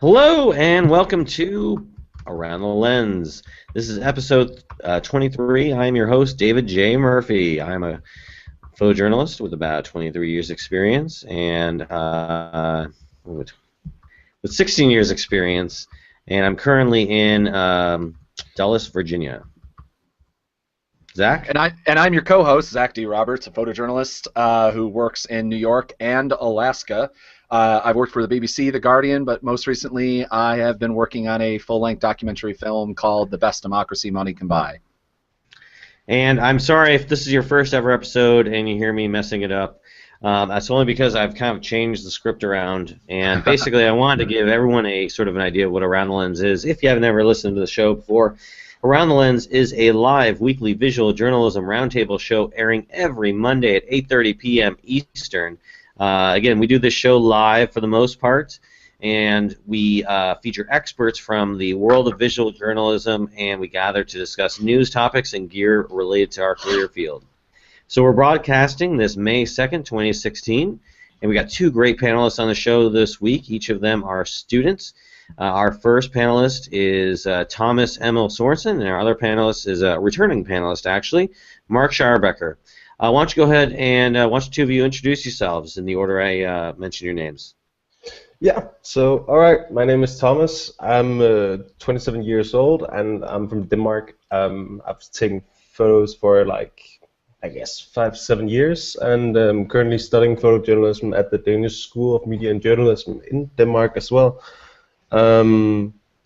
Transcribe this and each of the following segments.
Hello and welcome to Around the Lens. This is episode 23. I'm your host, David J. Murphy. I'm a photojournalist with about 23 years experience and with 16 years experience, and I'm currently in Dulles, Virginia. Zach? And I'm your co-host, Zach D. Roberts, a photojournalist who works in New York and Alaska. I've worked for the BBC, The Guardian, but most recently I have been working on a full-length documentary film called The Best Democracy Money Can Buy. And I'm sorry if this is your first ever episode and you hear me messing it up. That's only because I've kind of changed the script around, and basically I wanted to give everyone a sort of an idea of what Around the Lens is. If you haven't ever listened to the show before, Around the Lens is a live weekly visual journalism roundtable show airing every Monday at 8:30 p.m. Eastern. Again, we do this show live for the most part, and we feature experts from the world of visual journalism, and we gather to discuss news topics and gear related to our career field. So we're broadcasting this May 2nd, 2016, and we got two great panelists on the show this week. Each of them are students. Our first panelist is Thomas Emil Sørensen, and our other panelist is a returning panelist, actually, Mark Schierbecker. Why don't you go ahead and why don't you two of you introduce yourselves in the order I mentioned your names? Yeah, so, all right, my name is Thomas. I'm 27 years old, and I'm from Denmark. I've taken photos for, I guess, 5-7 years, and I'm currently studying photojournalism at the Danish School of Media and Journalism in Denmark as well.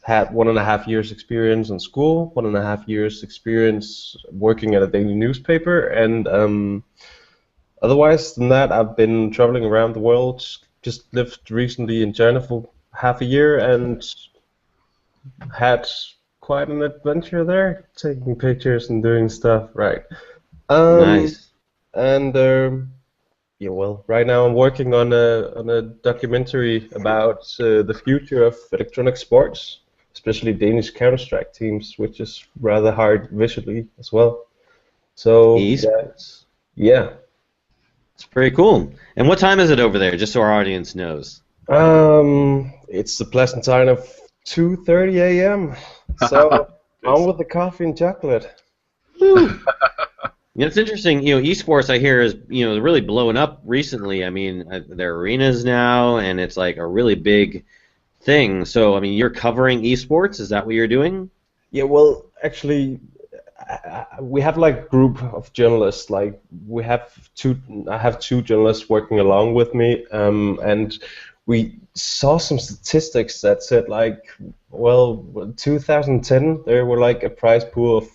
Had 1.5 years experience in school, 1.5 years experience working at a daily newspaper, and otherwise than that, I've been traveling around the world. Just lived recently in China for half a year and had quite an adventure there, taking pictures and doing stuff. Right. Nice. And yeah, well, right now I'm working on a documentary about the future of electronic sports, especially Danish Counter-Strike teams, which is rather hard visually as well. So Esports. yeah. It's pretty cool. And what time is it over there, just so our audience knows? It's the pleasant time of 2:30 a.m. So on with the coffee and chocolate. Woo. Yeah, it's interesting. Esports I hear is really blowing up recently. I mean, there are arenas now, and it's like a really big thing. So, I mean, you're covering esports. Is that what you're doing? Yeah, well, actually, we have like group of journalists. Like we have I have two journalists working along with me, and we saw some statistics that said like, well, 2010 there were like a prize pool of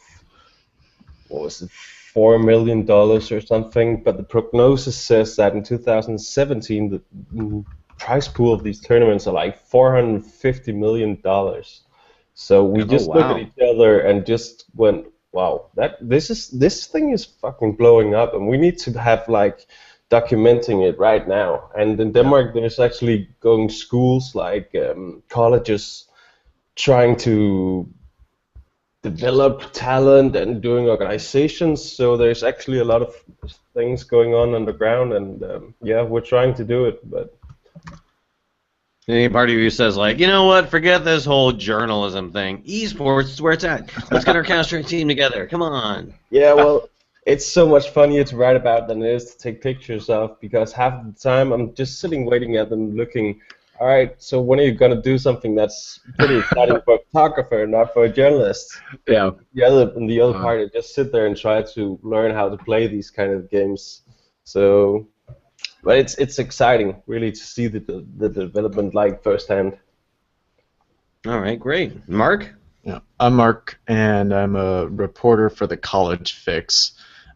what was it, $4 million or something, but the prognosis says that in 2017 the prize pool of these tournaments are like $450 million. So we just look at each other and just went, wow, this thing is fucking blowing up, and we need to have like documenting it right now. And in Denmark, there's actually going schools like colleges trying to develop talent and doing organizations. So there's actually a lot of things going on underground, and yeah, we're trying to do it, but. Any part of you says like, you know what? Forget this whole journalism thing. Esports is where it's at. Let's get our Counter-Strike team together. Come on. Yeah, well, it's so much funnier to write about than it is to take pictures of, because half the time I'm just sitting waiting at them looking, all right, so when are you going to do something that's pretty exciting for a photographer, not for a journalist? Yeah. The other part, I just sit there and try to learn how to play these kind of games. So, but it's exciting, really, to see the development like firsthand. All right, great. Mark? Yeah, I'm Mark, and I'm a reporter for the College Fix.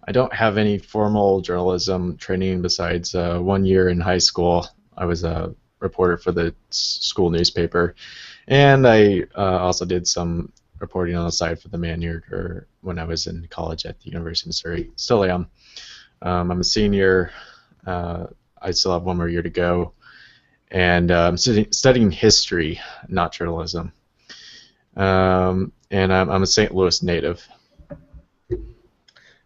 I don't have any formal journalism training besides 1 year in high school. I was a reporter for the school newspaper, and I also did some reporting on the side for the Manual when I was in college at the University of Missouri. Still am. I'm a senior. I still have 1 more year to go, and I'm studying history, not journalism. And I'm a St. Louis native.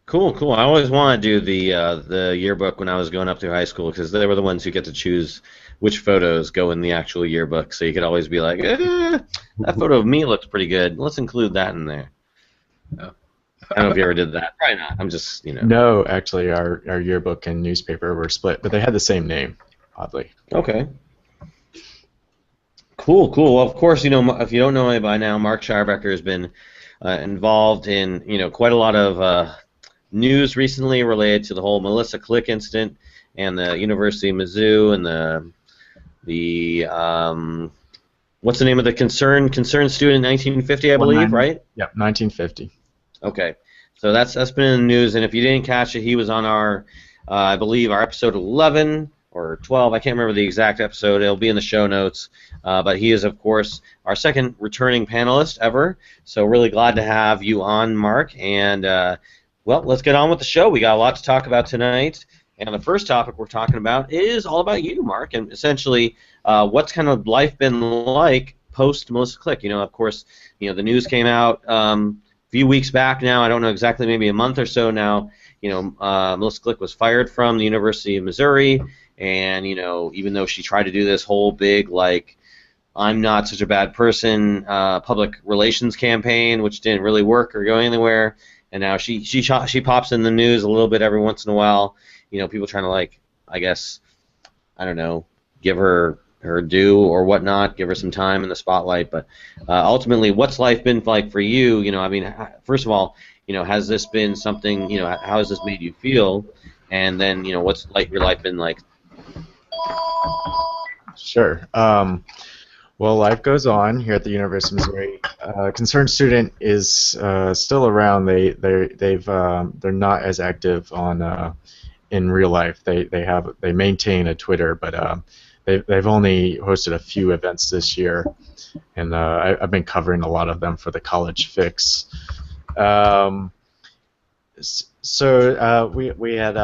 Cool, cool. I always wanted to do the yearbook when I was going up through high school, because they were the ones who get to choose which photos go in the actual yearbook. So you could always be like, that photo of me looks pretty good. Let's include that in there. Yeah. I don't know if you ever did that. Probably not. I'm just, No, actually, our yearbook and newspaper were split, but they had the same name, oddly. Okay. Cool. Well, of course, if you don't know me by now, Mark Schierbecker has been involved in, quite a lot of news recently related to the whole Melissa Click incident and the University of Mizzou and the what's the name of the concerned student in 1950, I believe, right? Yep, 1950. Okay, so that's been in the news, and if you didn't catch it, he was on our, I believe, our episode 11 or 12. I can't remember the exact episode. It'll be in the show notes. But he is, of course, our second returning panelist ever. So really glad to have you on, Mark. And well, let's get on with the show. We got a lot to talk about tonight. And the first topic we're talking about is all about you, Mark, and essentially what's kind of life been like post Melissa Click. Of course, the news came out few weeks back now. I don't know exactly, maybe a month or so now. Melissa Click was fired from the University of Missouri, and even though she tried to do this whole big I'm not such a bad person public relations campaign, which didn't really work or go anywhere, and now she pops in the news a little bit every once in a while. People trying to I guess, I don't know, give her due or whatnot, give her some time in the spotlight. But ultimately, what's life been like for you? First of all, has this been something? How has this made you feel? And then, what's your life been like? Sure. Well, life goes on here at the University of Missouri. Concerned Student is still around. They're not as active on in real life. They maintain a Twitter, but they've only hosted a few events this year, and I've been covering a lot of them for the College Fix. So we had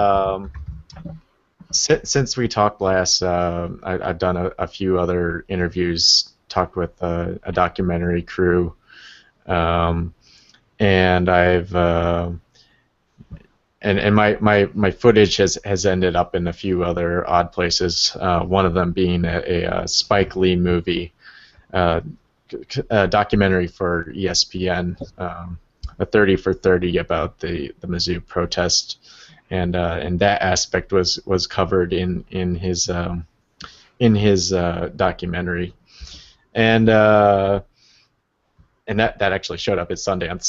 since we talked last, I've done a few other interviews, talked with a documentary crew, and I've and my footage has ended up in a few other odd places. One of them being a Spike Lee movie, a documentary for ESPN, a 30 for 30 about the Mizzou protest, and that aspect was covered in his documentary, and that actually showed up at Sundance.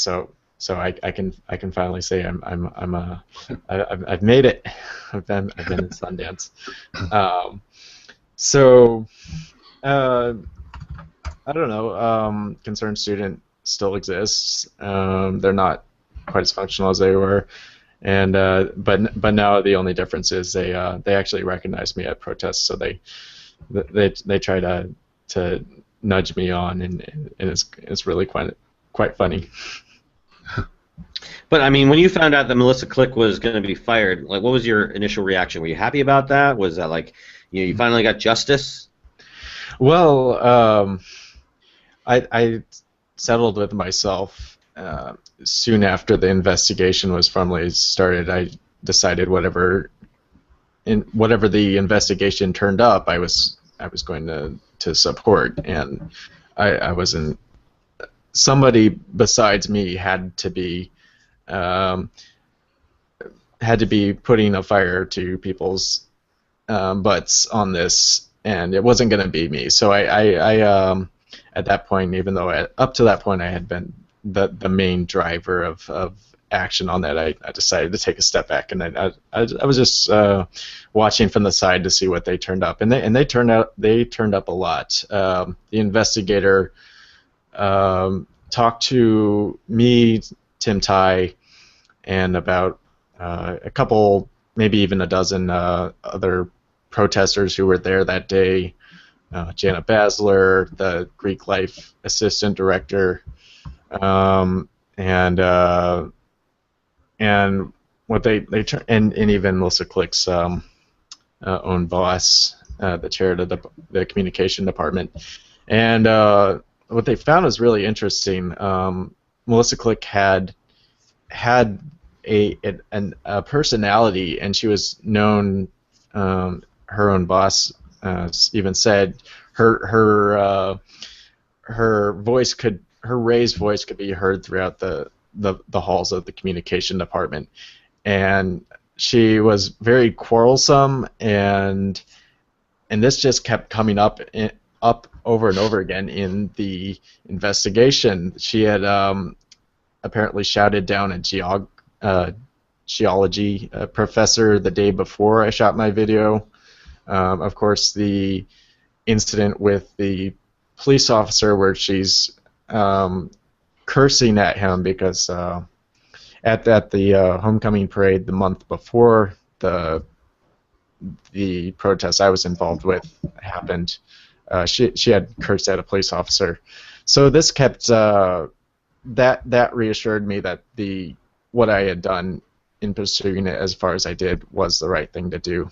So I can finally say I've made it. I've been in Sundance. I don't know. Concerned Student still exists. They're not quite as functional as they were, and but now the only difference is they actually recognize me at protests. So they try to nudge me on, and it's really quite funny. But I mean, when you found out that Melissa Click was going to be fired, what was your initial reaction? Were you happy about that? Was that you finally got justice? Well, I settled with myself soon after the investigation was formally started. I decided whatever the investigation turned up, I was going to support, and I wasn't. Somebody besides me had to be putting a fire to people's butts on this, and it wasn't going to be me. So I at that point, even though up to that point I had been the main driver of action on that, I decided to take a step back, and I was just watching from the side to see what they turned up, and they turned up a lot. The investigator talked to me, Tim Ty, and about a couple, maybe even a dozen other protesters who were there that day. Janet Basler, the Greek Life assistant director, and what they and even Melissa Click's own boss, the chair of the communication department, and what they found was really interesting. Melissa Click had a personality, and she was known. Her own boss even said her voice her raised voice could be heard throughout the halls of the communication department, and she was very quarrelsome, and this just kept coming up over and over again in the investigation. She had apparently shouted down a geology professor the day before I shot my video. Of course, the incident with the police officer where she's cursing at him because at the homecoming parade the month before the protest I was involved with happened, she had cursed at a police officer. So this kept that reassured me that what I had done in pursuing it as far as I did was the right thing to do.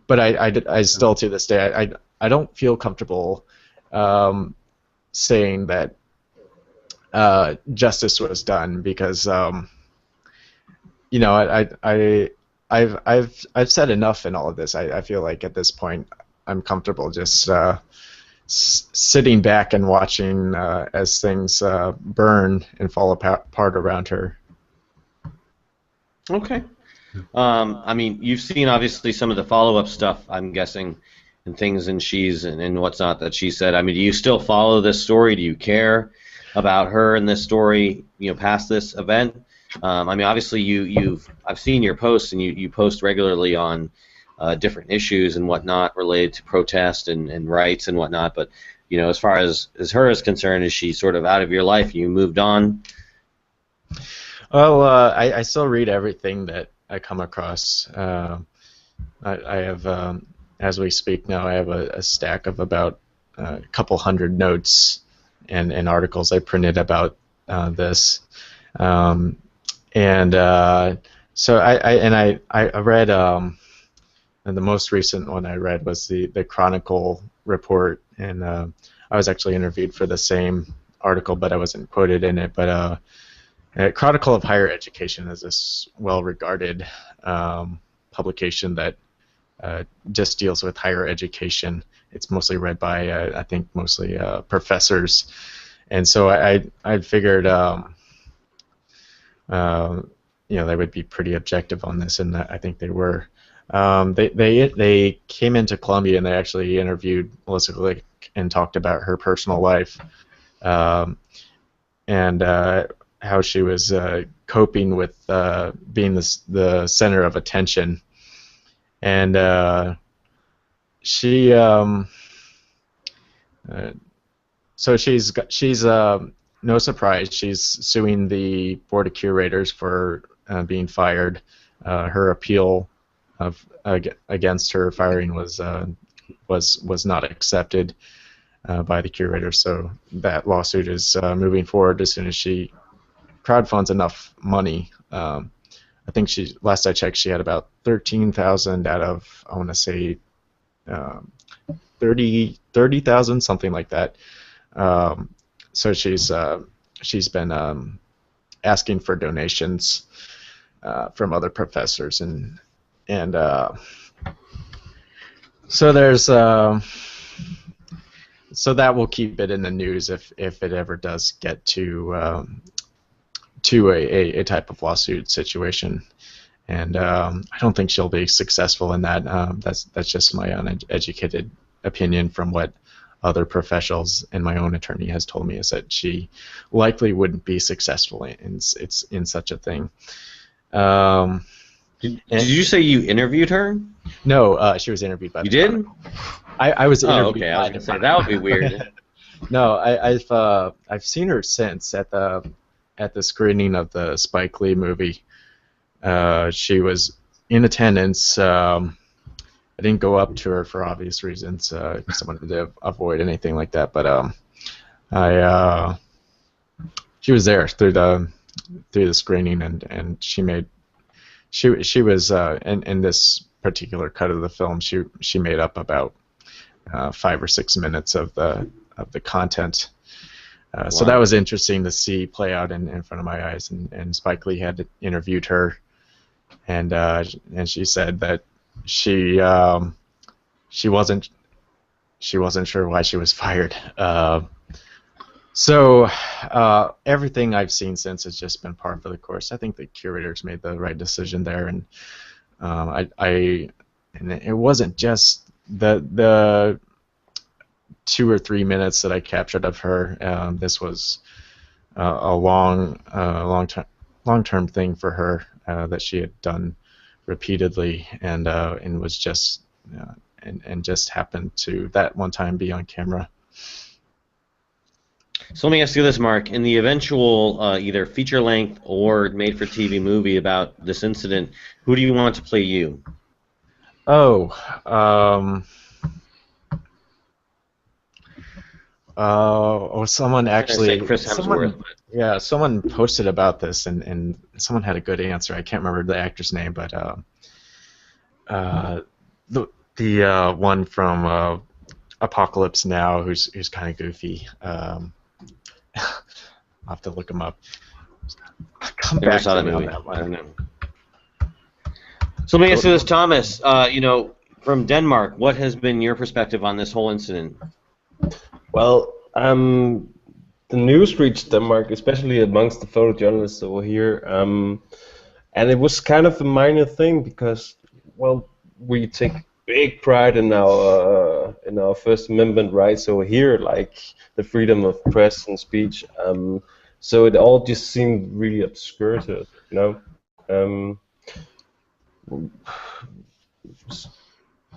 But I still to this day I don't feel comfortable saying that justice was done because you know I've said enough in all of this. I feel like at this point I'm comfortable just sitting back and watching as things burn and fall apart around her. Okay. I mean, you've seen obviously some of the follow-up stuff, I'm guessing, and things and what's not that she said. I mean, do you still follow this story? Do you care about her and this story, you know, past this event? I mean, obviously I've seen your posts, and you post regularly on different issues and whatnot related to protest and rights and whatnot. But you know, as far as her is concerned, is she sort of out of your life? You moved on? Well, I still read everything that I come across. I have, as we speak now, I have a stack of about a couple hundred notes and articles I printed about this. So I read, and the most recent one I read was the Chronicle report, and I was actually interviewed for the same article, but I wasn't quoted in it. But Chronicle of Higher Education is this well-regarded publication that just deals with higher education. It's mostly read by, I think, mostly professors. And so I figured, you know, they would be pretty objective on this, and I think they were. They came into Columbia and they actually interviewed Melissa Glick and talked about her personal life, and how she was coping with being the center of attention, and she so she's no surprise she's suing the board of curators for being fired. Her appeal against her firing was not accepted by the curators, so that lawsuit is moving forward as soon as she crowdfunds enough money. I think last I checked, she had about 13,000 out of, I want to say 30,000, something like that. So she's been asking for donations from other professors, and so there's so that will keep it in the news if it ever does get to a type of lawsuit situation, and I don't think she'll be successful in that. That's just my uneducated opinion from what other professionals and my own attorney has told me, is that she likely wouldn't be successful in such a thing. Did you say you interviewed her? No, she was interviewed by. You did? I was interviewed. Oh, okay. I was gonna say that would be weird. No, I've seen her since at the screening of the Spike Lee movie. She was in attendance. I didn't go up to her for obvious reasons, because I wanted to avoid anything like that. But she was there through the screening, and she was in this particular cut of the film. She made up about 5 or 6 minutes of the content. Wow. So that was interesting to see play out in front of my eyes. And Spike Lee had interviewed her, and she said that she she wasn't sure why she was fired. So everything I've seen since has just been par for the course. I think the curators made the right decision there, and and it wasn't just the 2 or 3 minutes that I captured of her. This was a long-term thing for her that she had done repeatedly, and was just and just happened to that one time be on camera. So let me ask you this, Mark. In the eventual either feature-length or made-for-TV movie about this incident, who do you want to play you? Oh, someone actually, Chris Hemsworth. someone posted about this, and someone had a good answer. I can't remember the actor's name, but the one from Apocalypse Now, who's kind of goofy. I'll have to look him up. Come Never back saw to that me on movie. that one. I don't know. So let me ask you this, Thomas. From Denmark, what has been your perspective on this whole incident? Well, the news reached Denmark, especially amongst the photojournalists over here, and it was kind of a minor thing because, well, we take big pride in our First Amendment rights over here, like the freedom of press and speech. So it all just seemed really obscure to us,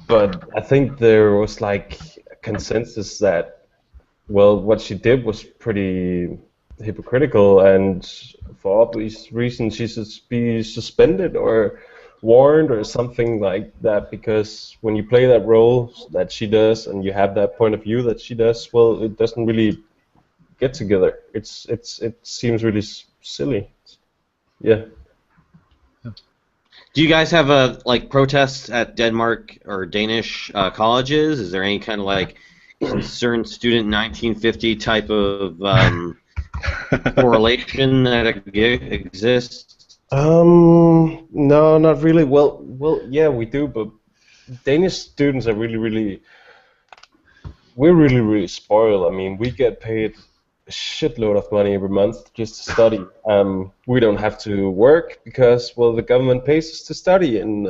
But I think there was like a consensus that, well, what she did was pretty hypocritical, and for obvious reasons she should be suspended or warned or something like that, because when you play that role that she does and you have that point of view that she does, well, it doesn't really get together. It seems really silly. Yeah. Do you guys have protests at Denmark or Danish colleges? Is there any kind of concerned student 1950 type of correlation that exists? No, not really. Well, yeah, we do, but Danish students are we're really spoiled. I mean, we get paid a shitload of money every month just to study. We don't have to work because, well, the government pays us to study, and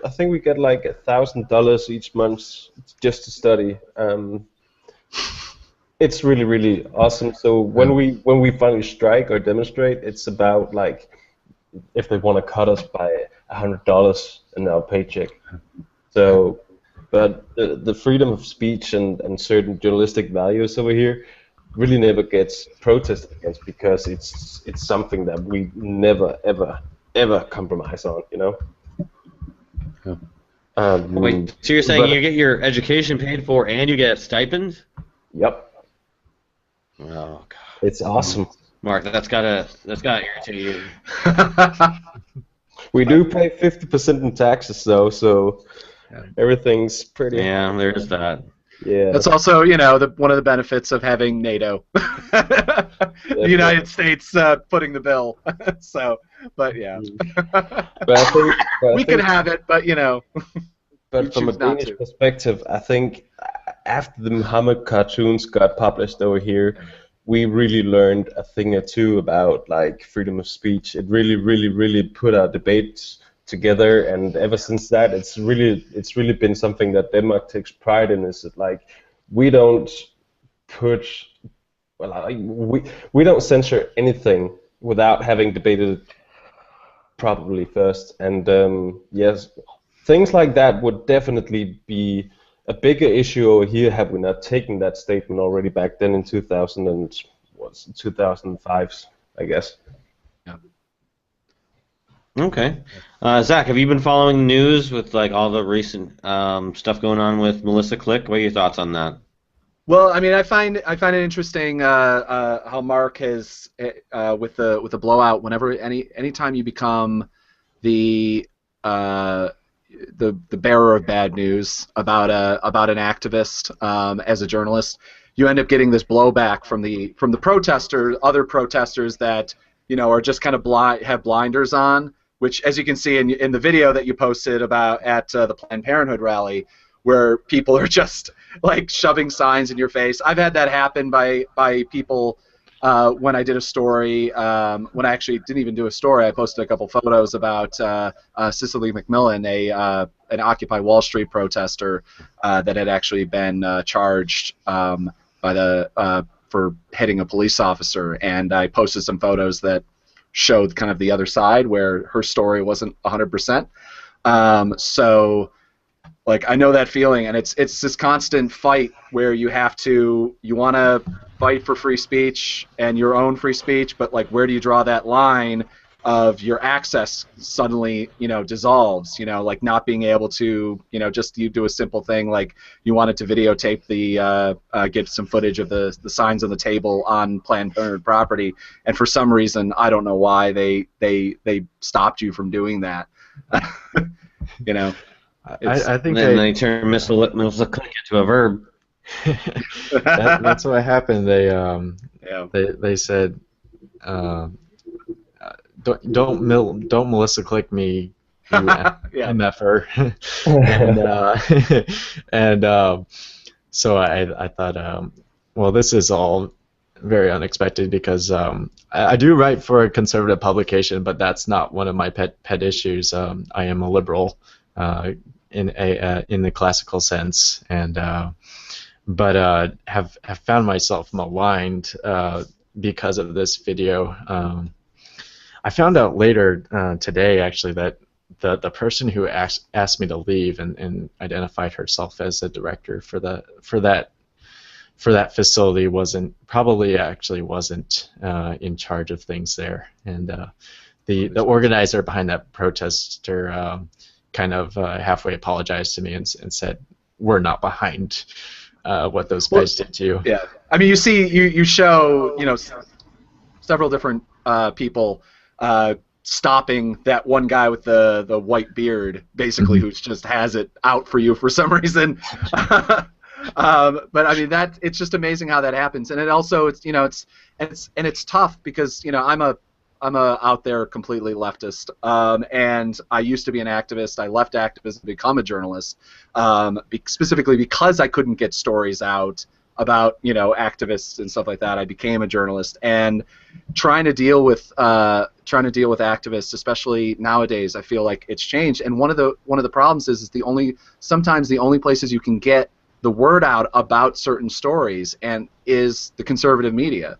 I think we get like $1,000 each month just to study. It's really, really awesome. So when we finally strike or demonstrate, it's about like if they want to cut us by $100 in our paycheck. So, but the freedom of speech and certain journalistic values over here really never gets protested against, because it's something that we never ever compromise on, Wait, so you're saying you get your education paid for and you get a stipend? Yep. Oh God. It's awesome. Mark, that's gotta irritate you. We do pay 50% in taxes though, so everything's pretty. Yeah, there's that. Yeah. That's also, one of the benefits of having NATO. The United States footing the bill. So, but yeah. We could have it, but But from a Danish perspective, I think after the Muhammad cartoons got published over here, we really learned a thing or two about like freedom of speech. It really put our debates together, and ever since that, it's really been something that Denmark takes pride in. Is that like we don't we don't censor anything without having debated it properly first, and yes, things like that would definitely be a bigger issue over here had we not taken that statement already back then in 2005, I guess. Okay. Zach, have you been following the news with like all the recent stuff going on with Melissa Click? What are your thoughts on that? Well, I mean, I find it interesting how Mark has with the blowout. Whenever anytime you become the bearer of bad news about an activist as a journalist, you end up getting this blowback from the other protesters that are just kind of have blinders on. Which, as you can see in the video that you posted about at the Planned Parenthood rally, where people are just like shoving signs in your face. I've had that happen by people when I did a story. When I actually didn't even do a story, I posted a couple photos about Cicely McMillan, an Occupy Wall Street protester that had actually been charged for hitting a police officer, and I posted some photos that showed kind of the other side where her story wasn't 100%. So, like, I know that feeling, and it's this constant fight where you want to fight for free speech and your own free speech, but like, where do you draw that line of your access suddenly, dissolves, like not being able to, just you do a simple thing like you wanted to videotape get some footage of the signs on the table on Planned Parenthood property, and for some reason, I don't know why they stopped you from doing that. I think they turn Mr. Click into a verb. That's what happened. They said, don't Melissa Click me, you MFer. and so I thought, well, this is all very unexpected because I do write for a conservative publication, but that's not one of my pet issues. I am a liberal in the classical sense, and but have found myself maligned because of this video. I found out later today, actually, that the person who asked me to leave and identified herself as a director for that facility wasn't in charge of things there, and the organizer behind that protester kind of halfway apologized to me and said, "We're not behind what those guys did to you." Yeah, I mean, you show several different people stopping that one guy with the white beard, basically, who just has it out for you for some reason. But I mean, it's just amazing how that happens, and it also it's tough because I'm a out there completely leftist, and I used to be an activist. I left activism to become a journalist, specifically because I couldn't get stories out about activists and stuff like that. I became a journalist, and trying to deal with activists, especially nowadays, I feel like it's changed. And one of the problems is sometimes the only places you can get the word out about certain stories and is the conservative media,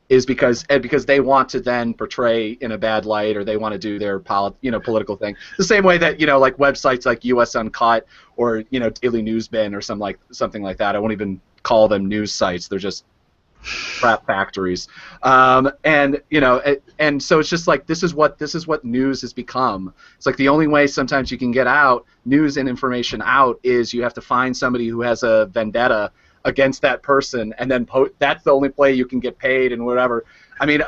is because they want to then portray in a bad light, or they want to do their political thing. The same way that like websites like US Uncut or Daily Newsbin or something like that. I won't even call them news sites. They're just crap factories. And so it's just like this is what news has become. It's like the only way sometimes you can get out news and information out is you have to find somebody who has a vendetta against that person, and then that's the only way you can get paid and whatever. I mean,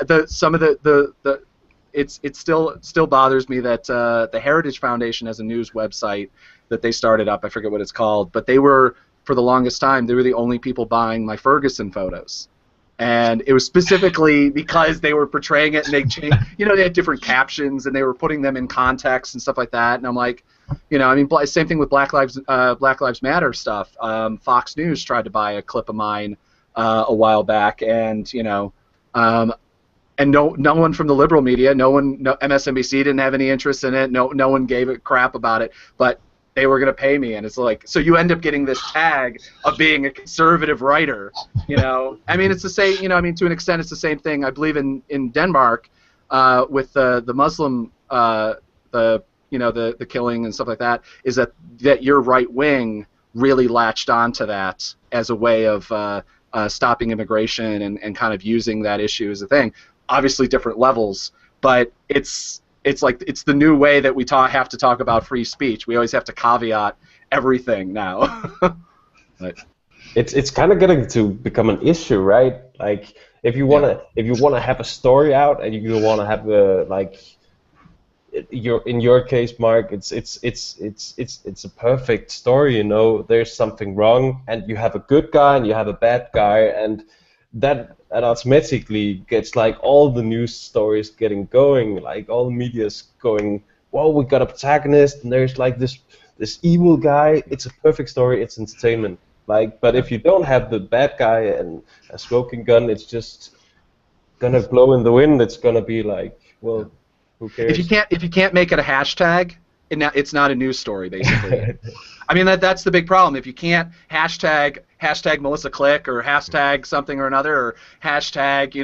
it still bothers me that the Heritage Foundation has a news website that they started up. I forget what it's called, but they were, for the longest time, they were the only people buying my Ferguson photos. And it was specifically because they were portraying it, and they changed, they had different captions, and they were putting them in context and stuff like that. And I'm like, I mean, same thing with Black Lives Matter stuff. Fox News tried to buy a clip of mine a while back, and no one from the liberal media, MSNBC didn't have any interest in it. No one gave a crap about it, but they were going to pay me, and it's like, so you end up getting this tag of being a conservative writer, I mean, it's the same, I mean, to an extent, it's the same thing. I believe in Denmark with the Muslim, the killing and stuff like that, is that your right wing really latched onto that as a way of stopping immigration and kind of using that issue as a thing. Obviously, different levels, but it's like it's the new way that we have to talk about free speech. We always have to caveat everything now. But it's kind of getting to become an issue, right? Like if you wanna have a story out and you wanna have in your case, Mark, it's a perfect story. There's something wrong, and you have a good guy and you have a bad guy, and that automatically gets all the news stories getting going, all the media's going, well, we got a protagonist, and there's this this evil guy. It's a perfect story. It's entertainment. Like, but if you don't have the bad guy and a smoking gun, it's just gonna blow in the wind. It's gonna be like, well, who cares? If you can't make it a hashtag, it's not a news story, basically. I mean, that's the big problem. If you can't hashtag Melissa Click or hashtag something or another, or hashtag,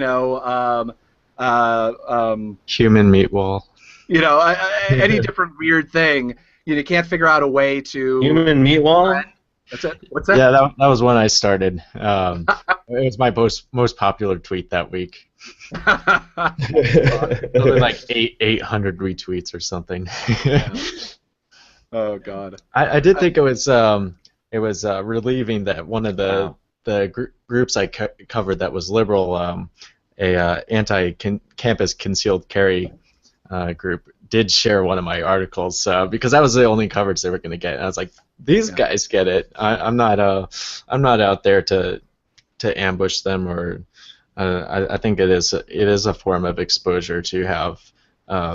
human meat wall. Any different weird thing, you can't figure out a way to human meat wall. That's it. What's that? Yeah, that was when I started. It was my most popular tweet that week. Like 800 retweets or something. Oh God. I did think it was relieving that one of the groups I covered that was liberal, a anti-campus concealed carry group, did share one of my articles because that was the only coverage they were going to get. And I was like, these guys get it. I'm not out there to ambush them, or I think it is a form of exposure to have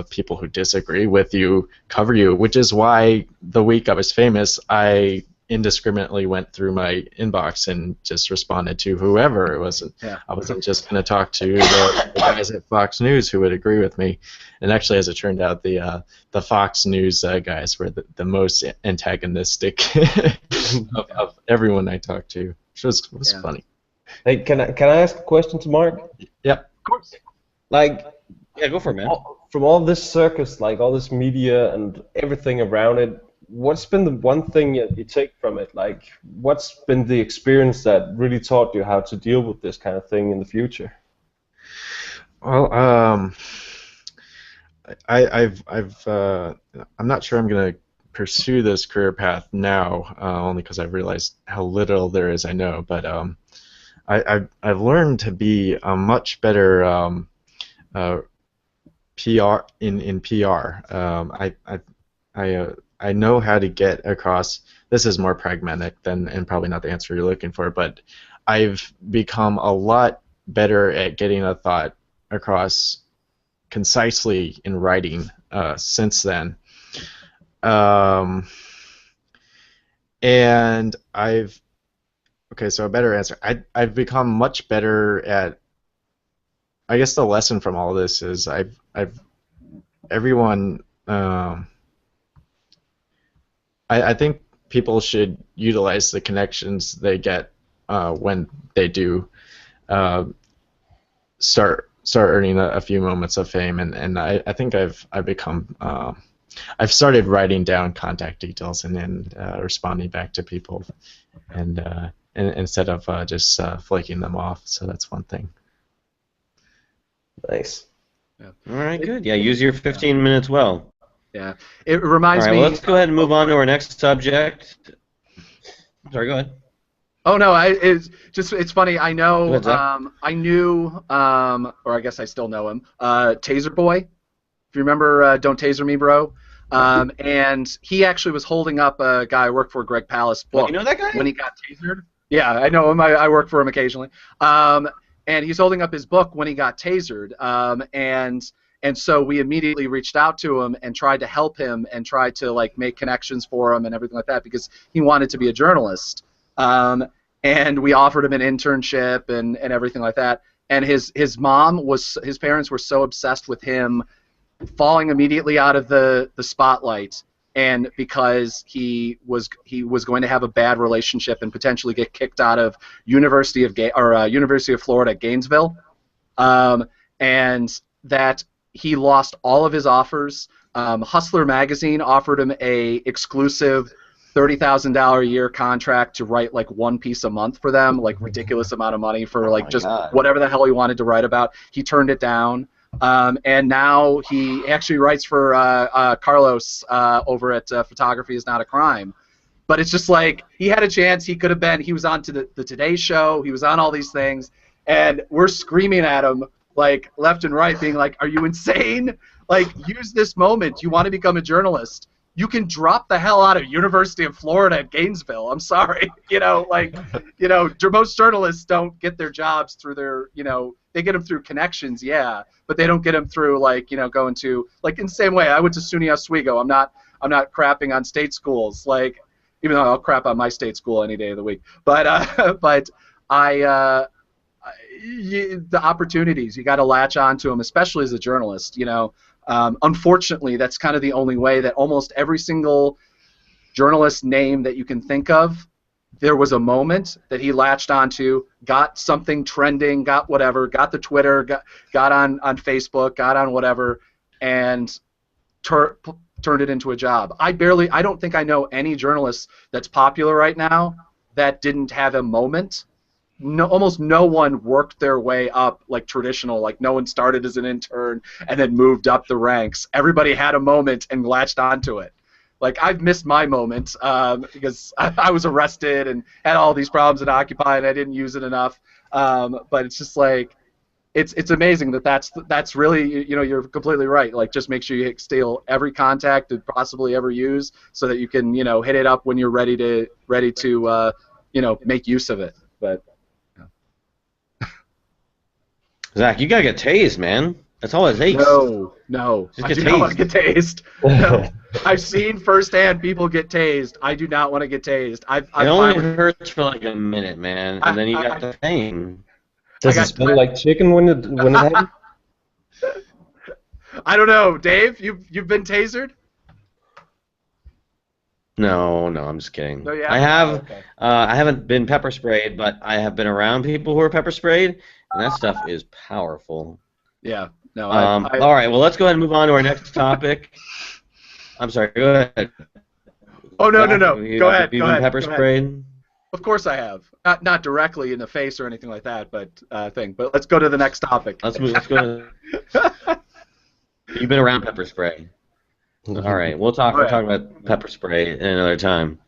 people who disagree with you cover you, which is why the week I was famous, I indiscriminately went through my inbox and just responded to whoever. I wasn't just going to talk to the guys at Fox News who would agree with me. And actually, as it turned out, the Fox News guys were the most antagonistic of everyone I talked to, which was funny. Hey, can I ask a question to Mark? Yep. Of course. Like, Yeah, go for it, man. From all this circus, like all this media and everything around it, what's been the one thing you take from it? Like, what's been the experience that really taught you how to deal with this kind of thing in the future? Well, I'm not sure I'm gonna pursue this career path now, only because I've realized how little there is I know. But I've learned to be a much better PR in PR. I know how to get across. This is more pragmatic and probably not the answer you're looking for, but I've become a lot better at getting a thought across concisely in writing since then. And so a better answer. I've become much better at. I guess the lesson from all this is everyone. I think people should utilize the connections they get when they do start earning a few moments of fame, and I think I've become I've started writing down contact details and then responding back to people, and instead of just flaking them off. So that's one thing. Nice. All right, good. Yeah, use your 15 minutes well. Yeah, it reminds me. All right, well, let's go ahead and move on to our next subject. Sorry, go ahead. Oh no, it's funny. I know. Go ahead, I knew, or I guess I still know him. Taser Boy. If you remember, Don't Taser Me, Bro. And he actually was holding up a guy I worked for, Greg Pallas, book. You know that guy? When he got tasered. Yeah, I know him. I work for him occasionally. And he's holding up his book when he got tasered. And so we immediately reached out to him and tried to help him and tried to like make connections for him and everything like that because he wanted to be a journalist. And we offered him an internship and everything like that. And his parents were so obsessed with him falling immediately out of the spotlight, and because he was going to have a bad relationship and potentially get kicked out of University of Florida Gainesville, and that he lost all of his offers. Hustler magazine offered him a exclusive $30,000 a year contract to write like one piece a month for them, like ridiculous amount of money for like just whatever the hell he wanted to write about. He turned it down, and now he actually writes for Carlos over at Photography is Not a Crime. But it's just like he had a chance. He could have been. He was on to the Today Show. He was on all these things, and we're screaming at him like left and right, being like, "Are you insane? Like, use this moment. You want to become a journalist. You can drop the hell out of University of Florida at Gainesville. I'm sorry, most journalists don't get their jobs through their, they get them through connections, yeah, but they don't get them through like, going to like in the same way. I went to SUNY Oswego. I'm not crapping on state schools, like, even though I'll crap on my state school any day of the week. But but the opportunities, you got to latch onto them, especially as a journalist. You know, unfortunately, that's kind of the only way that almost every single journalist name that you can think of, there was a moment that he latched onto, got something trending, got whatever, got the Twitter, got on Facebook, got on whatever, and turned it into a job. I don't think I know any journalist that's popular right now that didn't have a moment. No, almost no one worked their way up like traditional, like no one started as an intern and then moved up the ranks. Everybody had a moment and latched onto it. Like, I've missed my moment because I was arrested and had all these problems at Occupy and I didn't use it enough. But it's just like, it's amazing that's really, you know, you're completely right. Like, just make sure you steal every contact you possibly ever use so that you can, you know, hit it up when you're ready to you know, make use of it. But Zach, you gotta get tased, man. That's all it takes. No, Just I get do not want to tased. get tased. No. I've seen firsthand people get tased. I do not want to get tased. It only hurts for like a minute, man, and then you got the pain. Does it smell like chicken when it happens? I don't know, Dave. You've been tasered? No, I'm just kidding. No, yeah? I have. Oh, okay. I haven't been pepper sprayed, but I have been around people who are pepper sprayed, and that stuff is powerful. Yeah. No. All right. Well, let's go ahead and move on to our next topic. I'm sorry. Go ahead. Oh no. Go ahead. Have you been pepper sprayed? Of course I have. Not directly in the face or anything like that, but But let's go to the next topic. Let's go. You've been around pepper spray. All right. We'll talk about pepper spray in another time.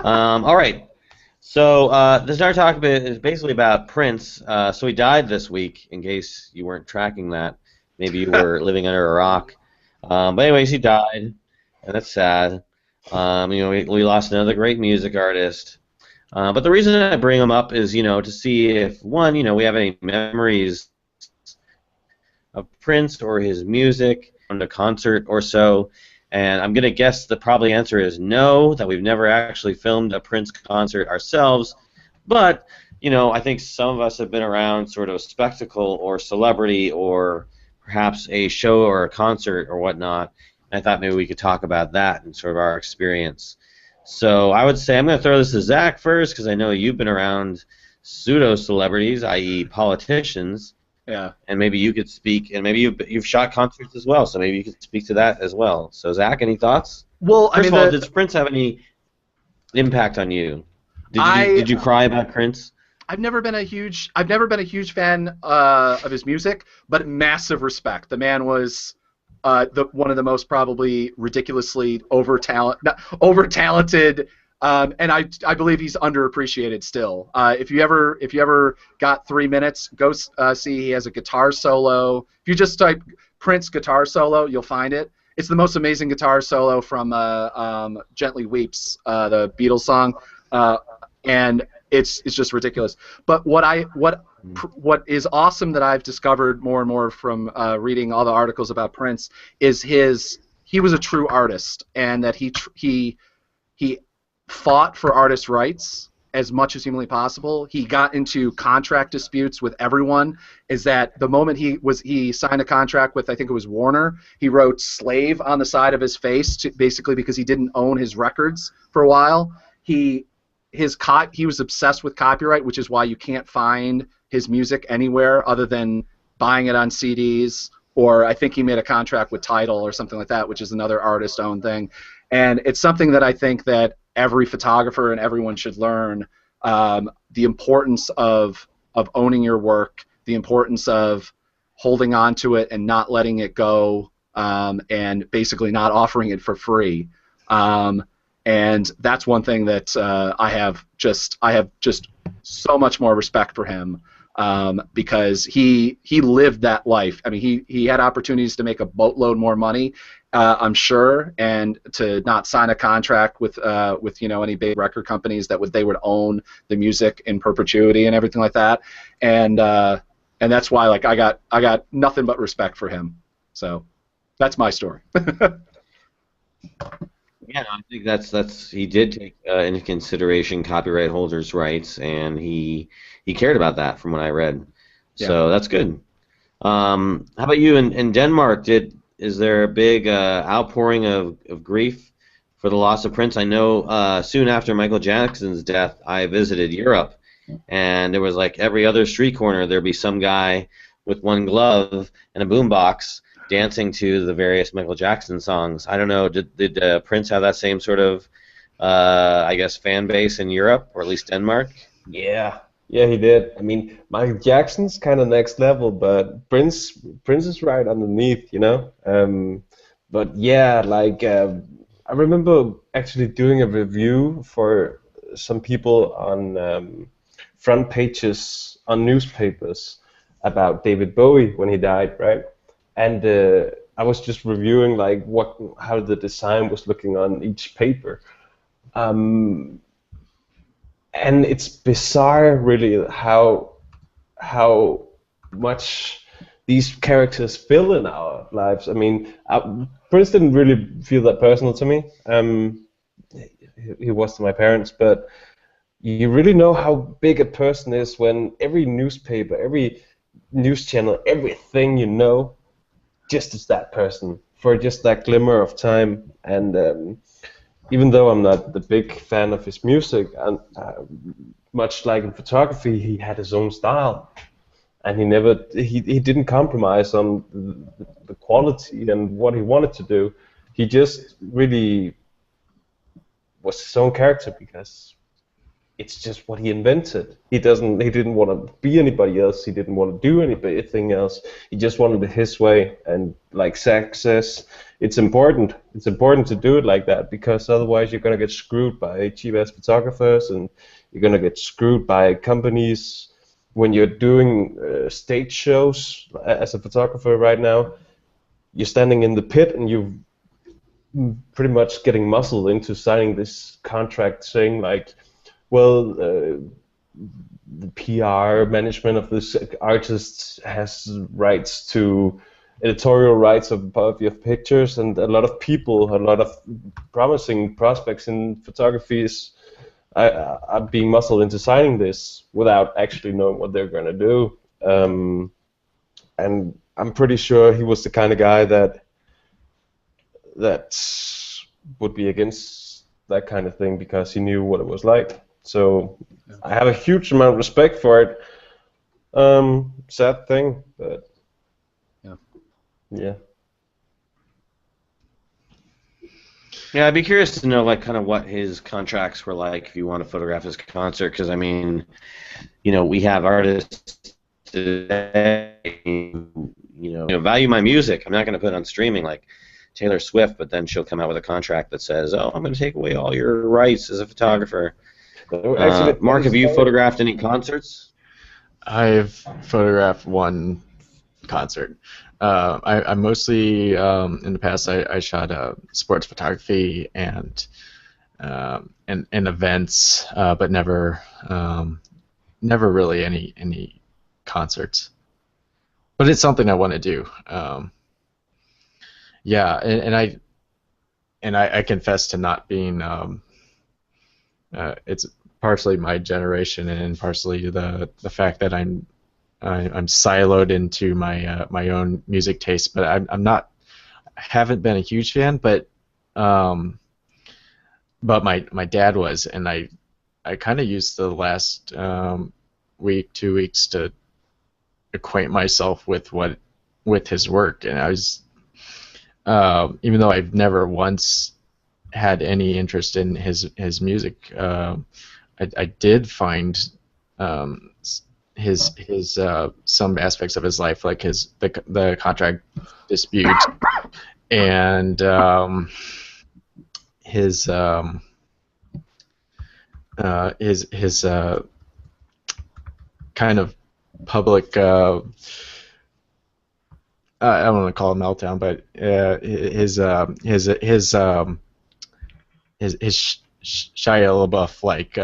All right. So this entire talk is basically about Prince. So he died this week, in case you weren't tracking that. Maybe you were living under a rock. But anyways, he died, and that's sad. You know, we lost another great music artist. But the reason I bring him up is, you know, to see if, one, you know, we have any memories of Prince or his music from the concert or so. And I'm going to guess the probably answer is no, that we've never actually filmed a Prince concert ourselves. But, you know, I think some of us have been around sort of spectacle or celebrity or perhaps a show or a concert or whatnot. And I thought maybe we could talk about that and sort of our experience. So I would say I'm going to throw this to Zach first because I know you've been around pseudo-celebrities, i.e. politicians. Yeah. And maybe you could speak, and maybe you've shot concerts as well, so maybe you could speak to that as well. So Zach, any thoughts? Well, First of all, did Prince have any impact on you? Did you cry about Prince? I've never been a huge fan of his music, but massive respect. The man was one of the most probably ridiculously over-talented, and I believe he's underappreciated still. If you ever got 3 minutes, go see. He has a guitar solo. If you just type Prince guitar solo, you'll find it. It's the most amazing guitar solo from "Gently Weeps," the Beatles song, and it's just ridiculous. But what is awesome that I've discovered more and more from reading all the articles about Prince is he was a true artist, and that he fought for artists' rights as much as humanly possible. He got into contract disputes with everyone. Is that the moment he signed a contract with, I think it was Warner, he wrote "slave" on the side of his face basically because he didn't own his records for a while. He was obsessed with copyright, which is why you can't find his music anywhere other than buying it on CDs, or I think he made a contract with Tidal or something like that, which is another artist-owned thing. And it's something that I think that every photographer and everyone should learn, the importance of owning your work, the importance of holding on to it and not letting it go, and basically not offering it for free. And that's one thing that I have just so much more respect for him, because he lived that life. I mean, he had opportunities to make a boatload more money, I'm sure, and to not sign a contract with any big record companies they would own the music in perpetuity and everything like that. And that's why I got nothing but respect for him. So that's my story. Yeah, no, I think that's he did take into consideration copyright holders' rights, and he cared about that from what I read. Yeah. So that's good. How about you in Denmark? Is there a big outpouring of grief for the loss of Prince? I know soon after Michael Jackson's death, I visited Europe, and there was like every other street corner there'd be some guy with one glove and a boombox dancing to the various Michael Jackson songs. I don't know, did Prince have that same sort of, I guess, fan base in Europe, or at least Denmark? Yeah, yeah, he did. I mean, Michael Jackson's kind of next level, but Prince is right underneath, you know. But yeah, like I remember actually doing a review for some people on front pages on newspapers about David Bowie when he died, right? And I was just reviewing like how the design was looking on each paper. Um, and it's bizarre, really, how much these characters fill in our lives. I mean, Prince didn't really feel that personal to me. He was to my parents, but you really know how big a person is when every newspaper, every news channel, everything you know, just is that person for just that glimmer of time. And even though I'm not the big fan of his music, and much like in photography, he had his own style, and he didn't compromise on the quality and what he wanted to do. He just really was his own character because it's just what he invented. He didn't want to be anybody else. He didn't want to do anything else. He just wanted it his way. And like Zach says, it's important. It's important to do it like that because otherwise you're gonna get screwed by cheap-ass photographers, and you're gonna get screwed by companies when you're doing stage shows as a photographer right now. You're standing in the pit and you're pretty much getting muscled into signing this contract saying like, well, the PR management of this artist has rights to editorial rights of your pictures, and a lot of people, a lot of promising prospects in photography are being muscled into signing this without actually knowing what they're going to do. And I'm pretty sure he was the kind of guy that would be against that kind of thing because he knew what it was like. So I have a huge amount of respect for it. Sad thing, but yeah. Yeah, I'd be curious to know, like, kind of what his contracts were like if you want to photograph his concert, because I mean, you know, we have artists today who, value my music. I'm not going to put it on streaming like Taylor Swift, but then she'll come out with a contract that says, "Oh, I'm going to take away all your rights as a photographer." Actually, Mark, have you photographed any concerts? I've photographed one concert. I mostly in the past I shot sports photography and events, but never really any concerts. But it's something I want to do. Yeah, and I confess to not being. It's partially my generation and partially the fact that I'm siloed into my own music taste, but I haven't been a huge fan, but my dad was, and I kind of used the last 2 weeks to acquaint myself with his work, and I was even though I've never once had any interest in his music, I did find his some aspects of his life, like the contract dispute and his kind of public I don't want to call it meltdown, but his Shia LaBeouf like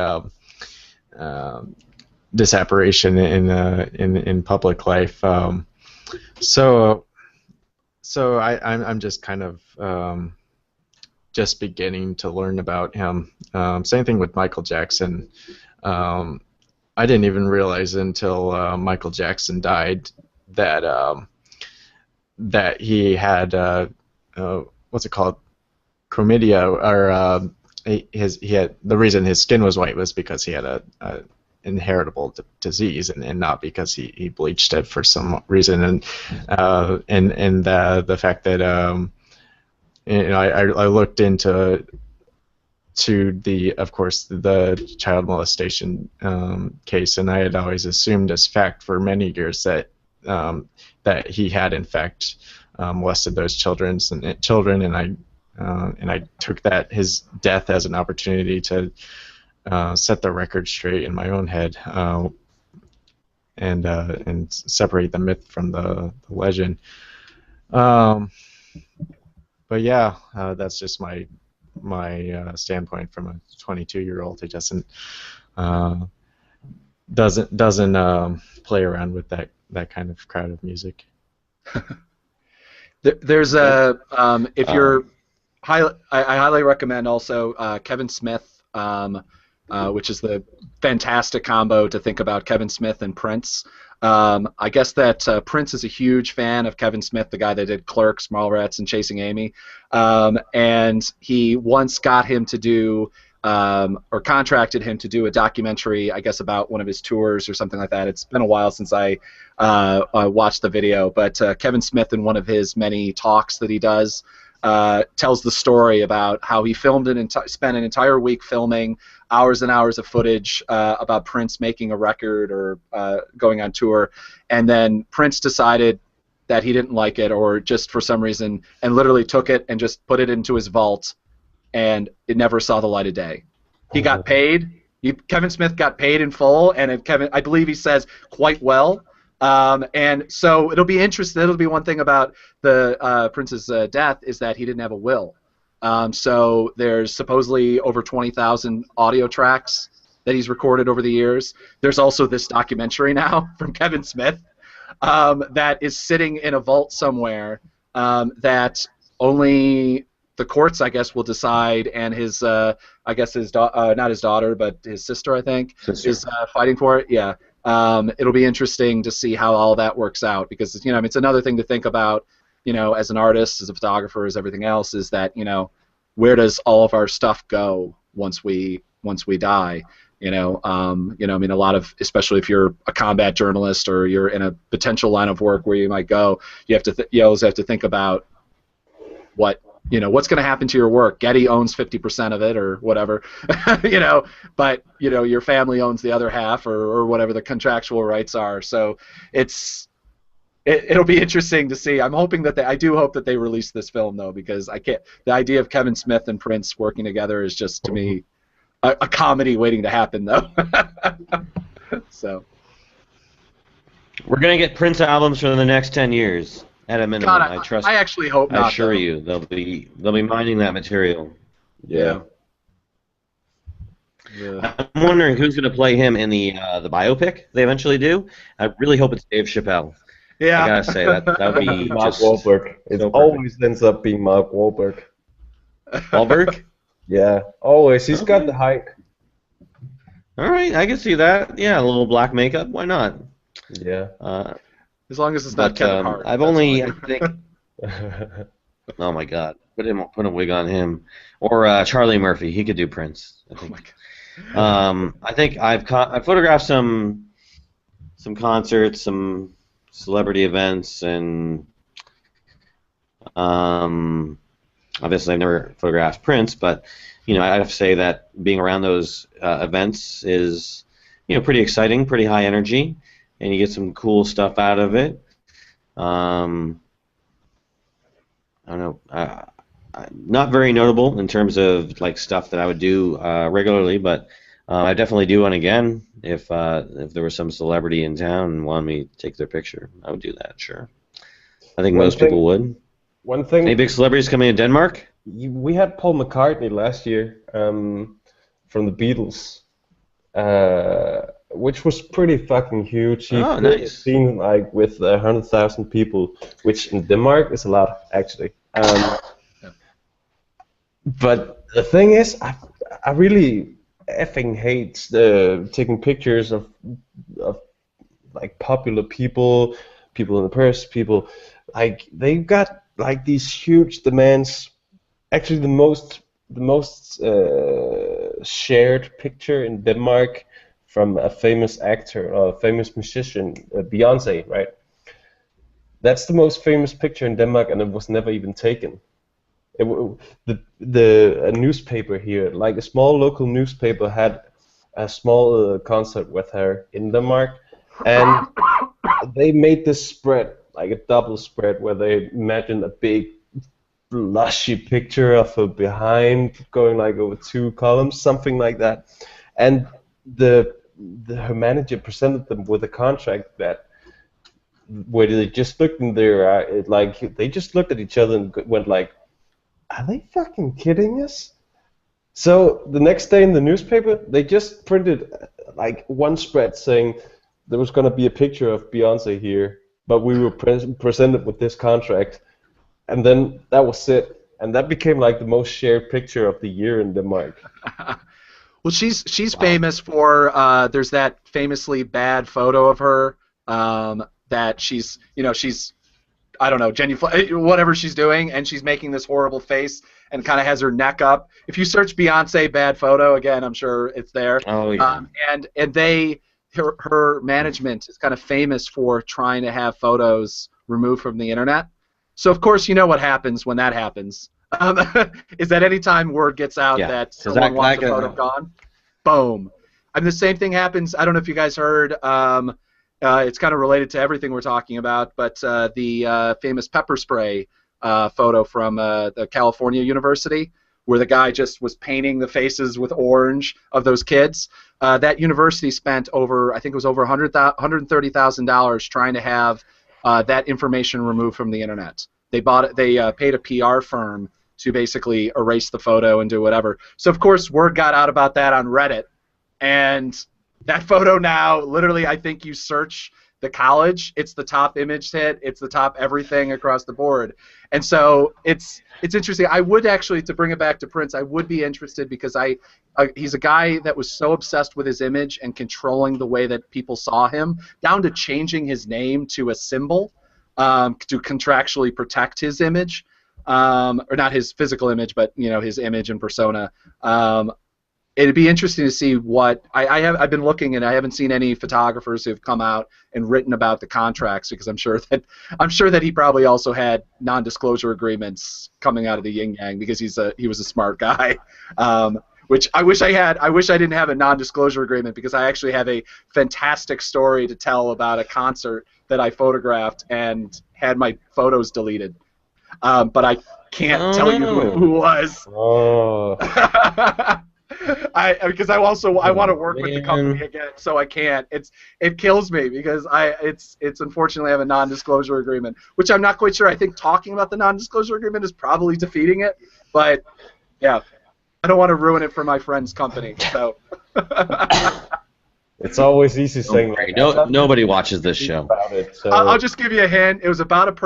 disapparition in public life. So I'm just kind of just beginning to learn about him. Same thing with Michael Jackson. I didn't even realize until Michael Jackson died that that he had what's it called, chlamydia, or he had, the reason his skin was white was because he had a inheritable disease, and not because he bleached it for some reason. And the fact that I looked into of course, the child molestation case, and I had always assumed as fact for many years that that he had in fact molested those children, and I took that his death as an opportunity to set the record straight in my own head, and separate the myth from the legend. But yeah, that's just my standpoint from a 22-year-old who doesn't play around with that kind of crowd of music. There's a if you're I highly recommend also Kevin Smith, which is the fantastic combo to think about, Kevin Smith and Prince. I guess that Prince is a huge fan of Kevin Smith, the guy that did Clerks, Mallrats, and Chasing Amy, and he once got him to do, or contracted him to do a documentary, I guess, about one of his tours or something like that. It's been a while since I watched the video, but Kevin Smith, in one of his many talks that he does, tells the story about how he filmed spent an entire week filming hours and hours of footage about Prince making a record or going on tour, and then Prince decided that he didn't like it, or just for some reason, and literally took it and just put it into his vault, and it never saw the light of day. He got paid. Kevin Smith got paid in full, and I believe he says quite well. And so it'll be interesting. It'll be one thing about the Prince's death is that he didn't have a will. So there's supposedly over 20,000 audio tracks that he's recorded over the years. There's also this documentary now from Kevin Smith that is sitting in a vault somewhere that only the courts, I guess, will decide, and his, I guess his not his daughter, but his sister, I think, is fighting for it. Yeah. It'll be interesting to see how all that works out, because it's another thing to think about, as an artist, as a photographer, as everything else, is that where does all of our stuff go once we die? I mean, a lot of, especially if you're a combat journalist or you're in a potential line of work where you might go, you always have to think about what's going to happen to your work. Getty owns 50% of it, or whatever, but your family owns the other half, or whatever the contractual rights are. So it'll be interesting to see. I do hope that they release this film, though, because the idea of Kevin Smith and Prince working together is just, to me, a comedy waiting to happen, though. So we're gonna get Prince albums for the next 10 years. At a minimum, God, I trust. I actually hope not. I assure you, they'll be mining that material. Yeah. I'm wondering who's going to play him in the biopic they eventually do. I really hope it's Dave Chappelle. Yeah. I gotta say that would be Mark just Wahlberg. It so always ends up being Mark Wahlberg. Wahlberg. Yeah, always. He's got the height. All right, I can see that. Yeah, a little black makeup. Why not? Yeah. As long as it's not Kevin Hart. I've only, I think. Oh my God! Put a wig on him, or Charlie Murphy. He could do Prince. I think. I think I've photographed some concerts, some celebrity events, and obviously I've never photographed Prince, but I have to say that being around those events is pretty exciting, pretty high energy, and you get some cool stuff out of it. I don't know, not very notable in terms of like stuff that I would do regularly, but I definitely do one again if there was some celebrity in town and wanted me to take their picture. I would do that, sure. I think most people would. One thing. Any big celebrities coming to Denmark? We had Paul McCartney last year from the Beatles, which was pretty fucking huge. He nice. Seen like with 100,000 people, which in Denmark is a lot actually. But the thing is, I really effing hate taking pictures of like popular people, people in the press, people like they've got like these huge demands. Actually, the most shared picture in Denmark from a famous actor or a famous musician, Beyonce, right? That's the most famous picture in Denmark, and it was never even taken. A newspaper here, like a small local newspaper, had a small concert with her in Denmark, and they made this spread, like a double spread, where they imagined a big lushy picture of her behind going like over 2 columns, something like that. And her manager presented them with a contract that where they just looked in their like they just looked at each other and went like, "Are they fucking kidding us?" So the next day in the newspaper, they just printed like one spread saying there was going to be a picture of Beyonce here, but we were presented with this contract. And then that was it, and that became like the most shared picture of the year in Denmark. Well, she's famous for there's that famously bad photo of her that she's I don't know, whatever she's doing, and she's making this horrible face and kind of has her neck up. If you search Beyonce bad photo, again, I'm sure it's there. Oh yeah. And her management is kind of famous for trying to have photos removed from the internet. So of course you know what happens when that happens. Is that anytime word gets out that someone wants a photo gone, boom. I mean, the same thing happens. I don't know if you guys heard. It's kind of related to everything we're talking about, but the famous pepper spray photo from the California University, where the guy just was painting the faces with orange of those kids. That university spent over, I think it was over $130,000 trying to have that information removed from the internet. They bought it. They paid a PR firm to basically erase the photo and do whatever. So of course, word got out about that on Reddit, and that photo now, literally, I think you search the college, it's the top image hit, it's the top everything across the board, and so it's interesting. I would actually, to bring it back to Prince, I would be interested because he's a guy that was so obsessed with his image and controlling the way that people saw him, down to changing his name to a symbol to contractually protect his image, or not his physical image, but his image and persona. It'd be interesting to see what I've been looking, and I haven't seen any photographers who've come out and written about the contracts, because I'm sure that he probably also had non-disclosure agreements coming out of the yin yang, because he was a smart guy. Which I wish I had. I wish I didn't have a non-disclosure agreement, because I actually have a fantastic story to tell about a concert that I photographed and had my photos deleted. But I can't tell you who it was. Oh. Because I want to work with the company again, so I can't. It kills me, because it's unfortunately I have a non-disclosure agreement, which I'm not quite sure. I think talking about the non-disclosure agreement is probably defeating it, but yeah, I don't want to ruin it for my friend's company. So it's always easy saying. Nobody watches this show. About it, so. I'll just give you a hint. It was about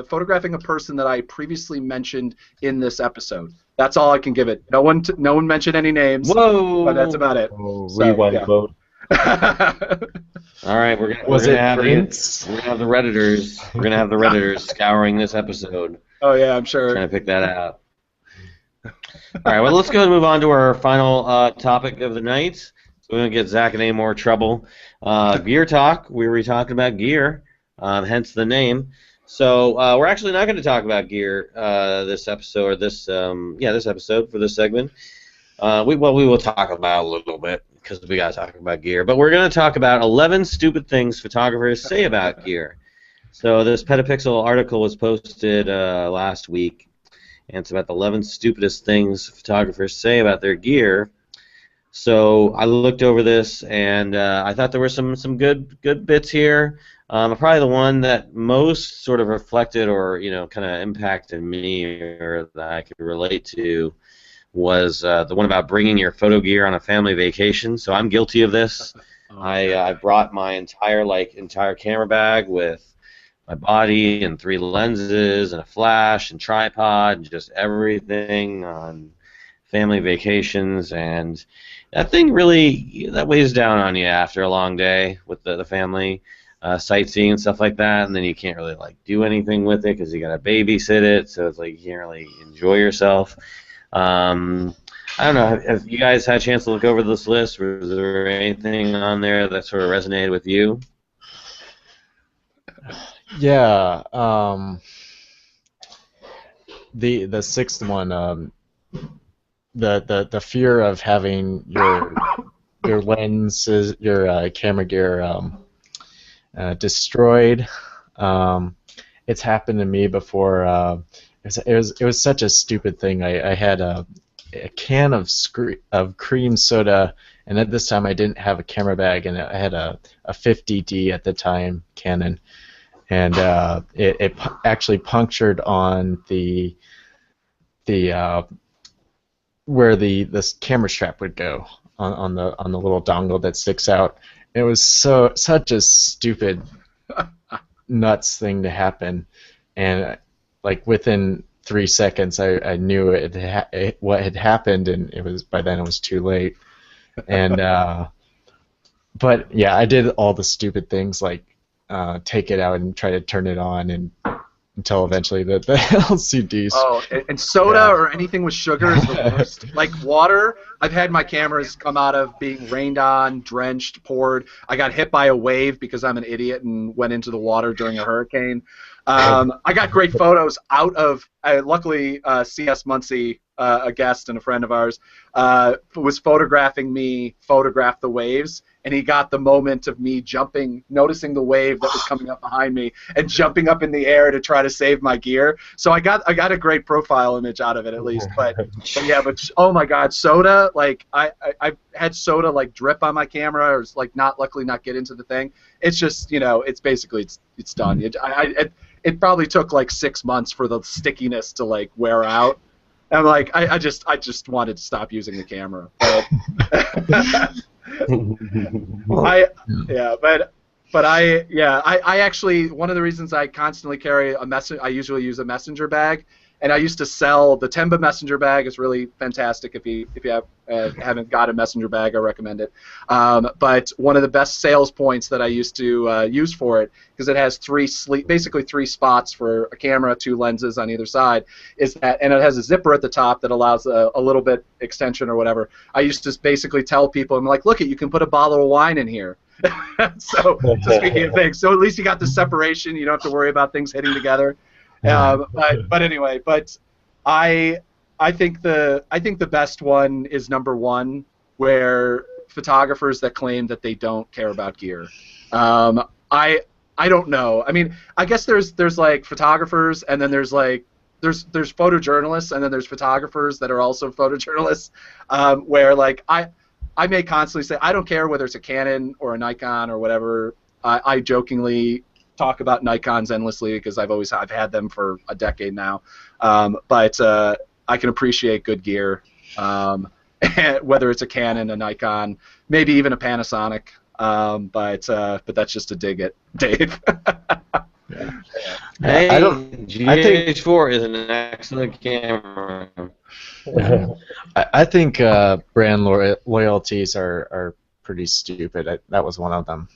photographing a person that I previously mentioned in this episode. That's all I can give it. No one mentioned any names. Whoa! But that's about it. Rewind vote. All right, we're gonna have the Redditors. We're gonna have the Redditors scouring this episode. Oh yeah, I'm sure. Trying to pick that out. All right, well, let's go and move on to our final topic of the night. So we're gonna get Zach in any more trouble. Gear talk. We were talking about gear, hence the name. So we're actually not going to talk about gear this episode, or this episode for this segment. We will talk about a little bit, because we got to talk about gear. But we're going to talk about 11 stupid things photographers say about gear. So this Petapixel article was posted last week, and it's about the 11 stupidest things photographers say about their gear. So I looked over this, and I thought there were some good bits here. Probably the one that most sort of reflected or kind of impacted me, or that I could relate to, was the one about bringing your photo gear on a family vacation. So I'm guilty of this. I brought my entire camera bag with my body and 3 lenses and a flash and tripod and just everything on family vacations, and that thing really, that weighs down on you after a long day with the family, sightseeing and stuff like that, and then you can't really like do anything with it because you got to babysit it, so it's like you can't really enjoy yourself. I don't know, have you guys had a chance to look over this list? Was there anything on there that sort of resonated with you? Yeah. The sixth one, the fear of having your lenses, your camera gear destroyed. It's happened to me before. It was such a stupid thing. I had a can of cream soda, and at this time I didn't have a camera bag, and I had a 50D at the time Canon, and it actually punctured on the where the camera strap would go on the little dongle that sticks out. It was such a stupid, nuts thing to happen, and like within 3 seconds, I knew what had happened, and by then it was too late. And but yeah, I did all the stupid things like take it out and try to turn it on, and until eventually the LCDs. Oh, and soda or anything with sugar is the worst. Like water, I've had my cameras come out of being rained on, drenched, poured. I got hit by a wave because I'm an idiot and went into the water during a hurricane. I got great photos out of, luckily, C.S. Muncie, a guest and a friend of ours, was photographing me photograph the waves, and he got the moment of me jumping, noticing the wave that was coming up behind me, and jumping up in the air to try to save my gear. So I got a great profile image out of it at least. But oh my God, soda! Like I had soda like drip on my camera, or like luckily not get into the thing. It's just, it's basically it's done. It probably took like 6 months for the stickiness to like wear out. I'm like, I just wanted to stop using the camera. But I actually, one of the reasons I constantly carry I usually use a messenger bag, and I used to sell the Temba messenger bag. Is really fantastic. If you haven't got a messenger bag, I recommend it. But one of the best sales points that I used to use for it, because it has basically three spots for a camera, 2 lenses on either side, is that, and it has a zipper at the top that allows a little bit extension or whatever. I used to basically tell people, I'm like, look, you can put a bottle of wine in here. So speaking of things, so at least you got the separation. You don't have to worry about things hitting together. But anyway, I think the best one is number 1, where photographers that claim that they don't care about gear. I don't know. I mean, I guess there's like photographers, and then there's photojournalists, and then there's photographers that are also photojournalists, where like I may constantly say I don't care whether it's a Canon or a Nikon or whatever. I jokingly talk about Nikons endlessly because I've had them for a decade now, but I can appreciate good gear, whether it's a Canon, a Nikon, maybe even a Panasonic, but that's just a dig at Dave. Hey, GH4 is an excellent camera. I think brand loyalties are pretty stupid. That was one of them.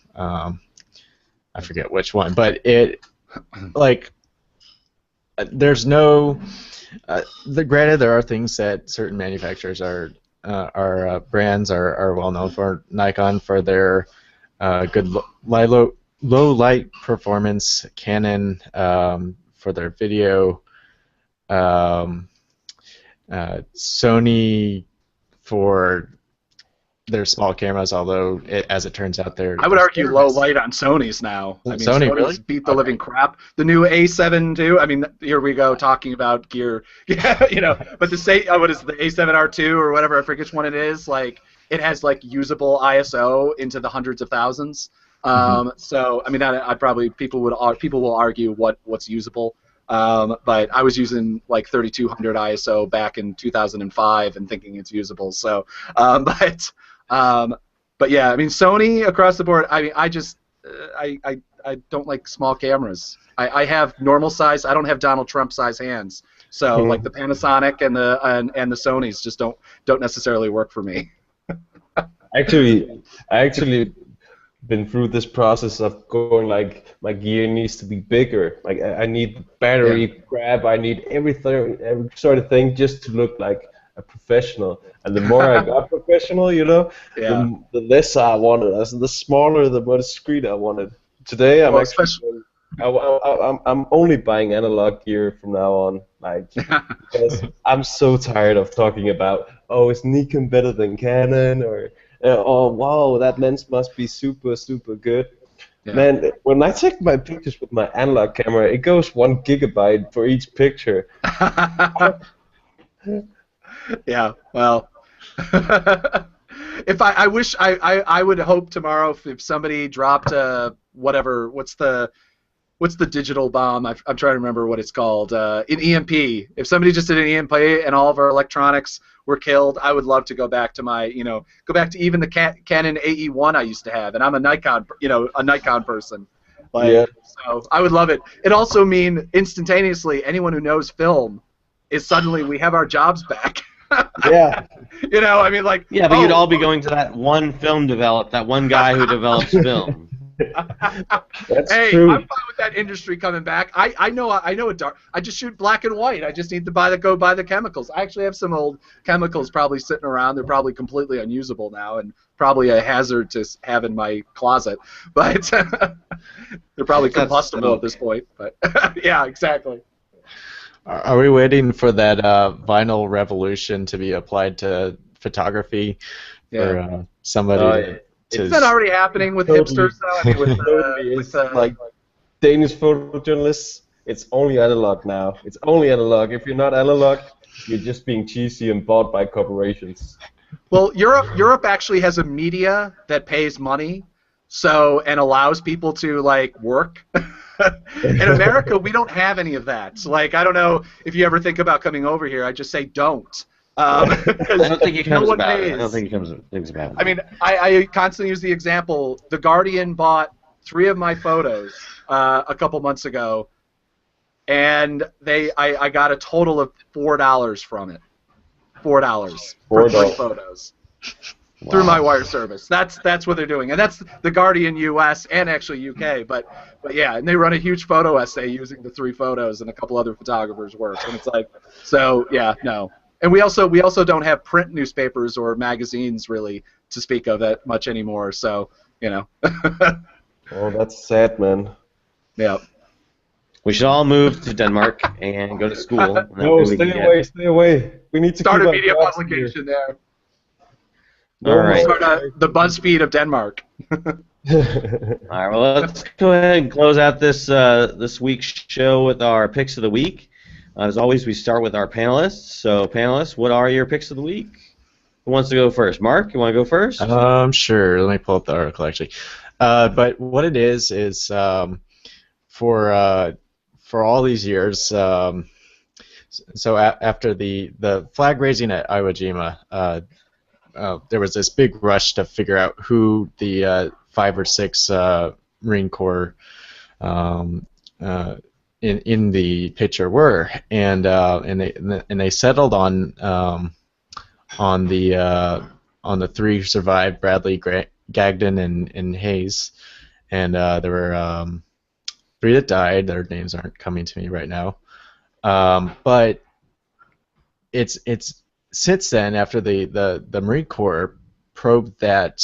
I forget which one, but there's no. Granted, there are things that certain manufacturers brands are well known for. Nikon for their good low light performance. Canon for their video. Sony for their small cameras, although as it turns out, I would argue low light on Sony's now. I mean, Sony Sony's really beat the living crap. The new A7 too. I mean, here we go talking about gear. Yeah, But what is the A7R2 or whatever? I forget which one it is. Like, it has like usable ISO into the hundreds of thousands. So I mean, people will argue what's usable. But I was using like 3200 ISO back in 2005 and thinking it's usable. So, but yeah, I mean, Sony across the board. I mean, I I don't like small cameras. I have normal size. I don't have Donald Trump size hands. So like the Panasonic and the Sonys just don't necessarily work for me. I actually been through this process of going like my gear needs to be bigger. Like I need battery grab. I need everything, every sort of thing just to look like a professional. And the more I got professional, you know, the less I wanted. As the smaller, the more discreet I wanted. Today, I'm I'm only buying analog gear from now on, like because I'm so tired of talking about, oh, is Nikon better than Canon, or oh wow, that lens must be super good. Yeah. Man, when I take my pictures with my analog camera, it goes 1 gigabyte for each picture. Yeah, well, if I wish I would hope tomorrow if somebody dropped whatever, what's the digital bomb? I'm trying to remember what it's called. An EMP. If somebody just did an EMP and all of our electronics were killed, I would love to go back to my, go back to even the Canon AE1 I used to have, and I'm a Nikon, a Nikon person. So I would love it. It also mean instantaneously anyone who knows film is suddenly we have our jobs back. Yeah. I mean, like. Yeah, but you'd all be going to that one that one guy who develops film. Hey, true. I'm fine with that industry coming back. I know a dark. I just shoot black and white. I just need to go buy the chemicals. I actually have some old chemicals probably sitting around. They're probably completely unusable now and probably a hazard to have in my closet. But they're probably combustible at this point. But yeah, exactly. Are we waiting for that vinyl revolution to be applied to photography for somebody? Is that already happening with hipsters, though? I mean, with like Danish photojournalists, it's only analog now. It's only analog. If you're not analog, you're just being cheesy and bought by corporations. Well, Europe actually has a media that pays money, and allows people to work. In America, we don't have any of that. So, I don't know if you ever think about coming over here. I just say don't. I don't think it comes about it. I don't think it comes about it. I mean, I constantly use the example. The Guardian bought 3 of my photos a couple months ago, and I got a total of $4 from it. $4 for 3 photos. Wow. Through my wire service. That's what they're doing, and that's the Guardian U.S. and actually UK. But yeah, and they run a huge photo essay using the 3 photos and a couple other photographers' work, and it's so yeah, no. And we also don't have print newspapers or magazines really to speak of that much anymore. So Oh, that's sad, man. Yeah. We should all move to Denmark and go to school. No, stay away. We need to start a media publication there. All right. Start the BuzzFeed of Denmark. All right. Well, let's go ahead and close out this week's show with our picks of the week. As always, we start with our panelists. So, panelists, what are your picks of the week? Who wants to go first? Mark, you want to go first? Sure. Let me pull up the article, actually. But what it is for all these years, so after the flag raising at Iwo Jima, there was this big rush to figure out who the 5 or 6 Marine Corps in the picture were, and they settled on the 3 who survived: Bradley, Gagnon, and Hayes, and there were 3 that died. Their names aren't coming to me right now, but it's since then, after the Marine Corps probed that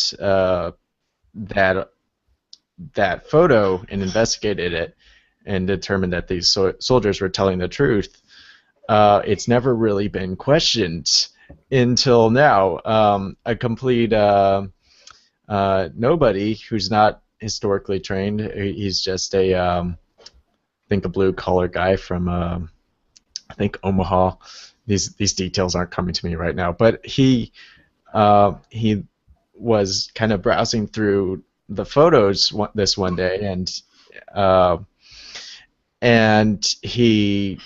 photo and investigated it and determined that these soldiers were telling the truth, it's never really been questioned until now. A complete nobody who's not historically trained. He's just I think a blue-collar guy from I think Omaha. These details aren't coming to me right now, but he was kind of browsing through the photos this one day, and he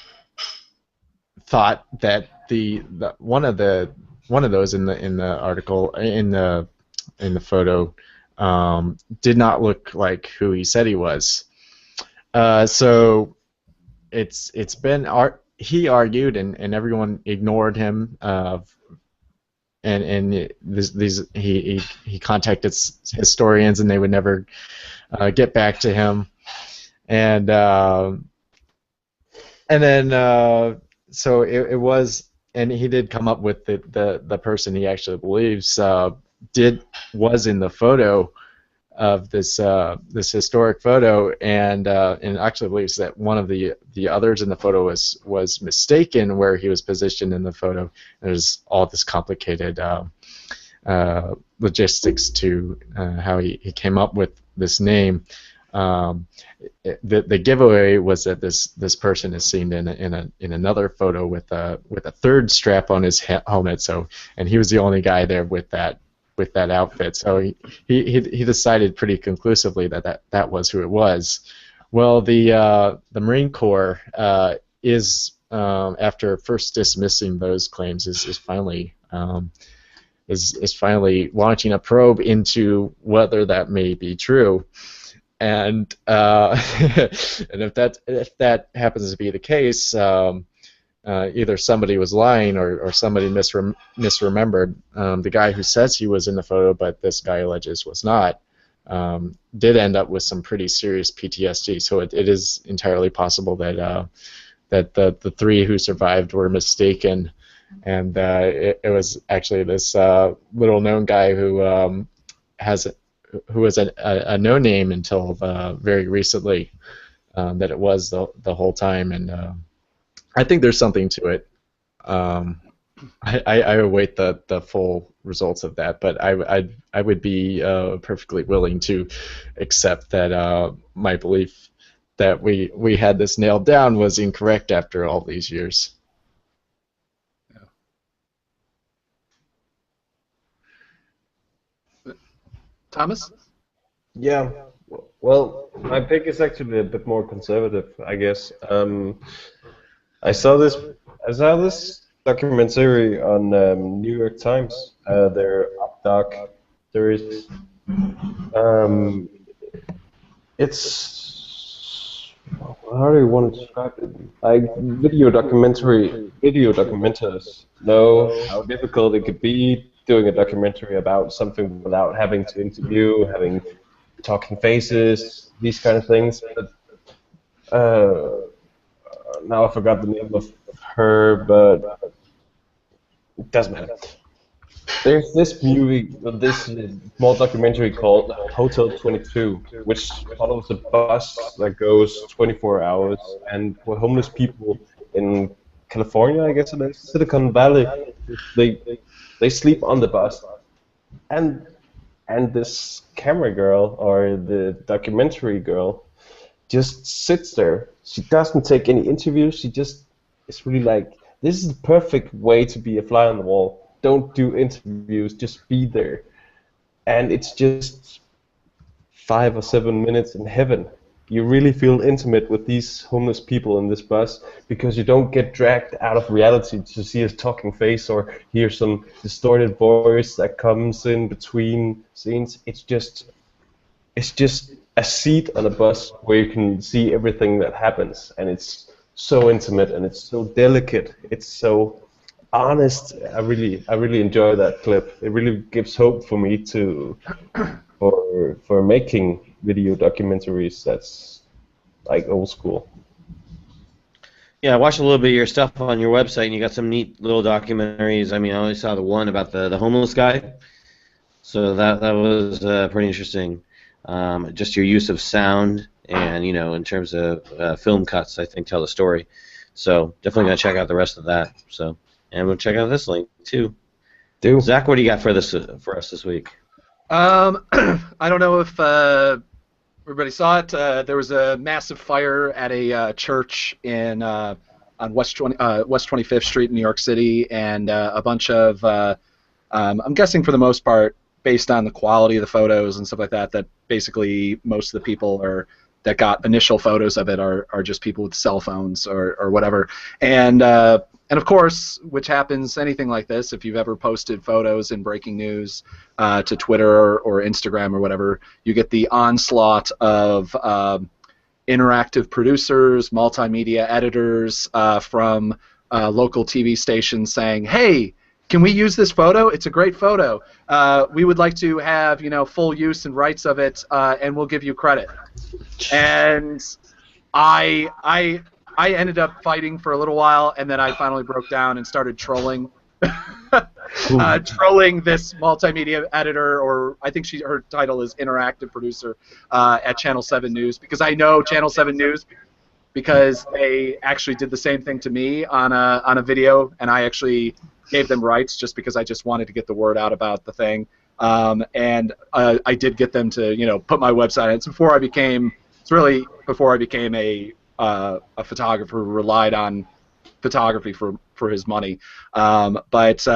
thought that the one of those in the article in the photo did not look like who he said he was. So it's been he argued, and everyone ignored him. And he contacted historians, and they would never get back to him. And then so it was, and he did come up with the person he actually believes was in the photo of this historic photo, and actually believes that one of the others in the photo was mistaken where he was positioned in the photo. There's all this complicated logistics to how he came up with this name. The giveaway was that this person is seen in another photo with a third strap on his helmet. So, and he was the only guy there with that outfit. So he decided pretty conclusively that was who it was. Well, the Marine Corps is after first dismissing those claims is finally launching a probe into whether that may be true. And and if that happens to be the case, either somebody was lying or somebody misremembered. The guy who says he was in the photo, but this guy alleges was not, did end up with some pretty serious PTSD. So it is entirely possible that the three who survived were mistaken, and it was actually this little-known guy who was a no name until very recently, that it was the whole time. And I think there's something to it. I await the full results of that, but I would be perfectly willing to accept that my belief that we had this nailed down was incorrect after all these years. Thomas? Yeah, well, my pick is actually a bit more conservative, I guess. I saw this documentary on New York Times. Their doc series. It's, how do you want to describe it? Like video documenters know how difficult it could be doing a documentary about something without having to interview, having talking faces, these kind of things. But now I forgot the name of her, but it doesn't matter. There's this movie, this small documentary called Hotel 22, which follows a bus that goes 24 hours, and for homeless people in California, I guess it is, Silicon Valley, they sleep on the bus, and this camera girl, or the documentary girl, just sits there. She doesn't take any interviews. She just is really like, this is the perfect way to be a fly on the wall. Don't do interviews, just be there. And it's just 5 or 7 minutes in heaven. You really feel intimate with these homeless people in this bus because you don't get dragged out of reality to see a talking face or hear some distorted voice that comes in between scenes. It's just a seat on a bus where you can see everything that happens, and it's so intimate and it's so delicate. It's so honest. I really enjoy that clip. It really gives hope for me for making video documentaries that's like old school. Yeah, I watched a little bit of your stuff on your website, and you got some neat little documentaries. I mean, I only saw the one about the homeless guy, so that was pretty interesting. Just your use of sound and, you know, in terms of film cuts, I think tell the story. So definitely gonna check out the rest of that. So, and we'll check out this link too. Zach, what do you got for us this week? I don't know if everybody saw it. There was a massive fire at a church in on West 25th Street in New York City, and a bunch of I'm guessing for the most part, based on the quality of the photos and stuff like that, that basically most of the people that got initial photos of it are just people with cell phones or whatever. And And of course, which happens, anything like this, if you've ever posted photos in breaking news to Twitter or Instagram or whatever, you get the onslaught of interactive producers, multimedia editors from local TV stations saying, "Hey, can we use this photo? It's a great photo. We would like to have, full use and rights of it, and we'll give you credit." And I ended up fighting for a little while, and then I finally broke down and started trolling, trolling this multimedia editor, or I think her title is interactive producer at Channel 7 News, because I know Channel 7 News because they actually did the same thing to me on a video, and I actually gave them rights just because I just wanted to get the word out about the thing, and I did get them to put my website in. It's really before I became a photographer who relied on photography for his money, but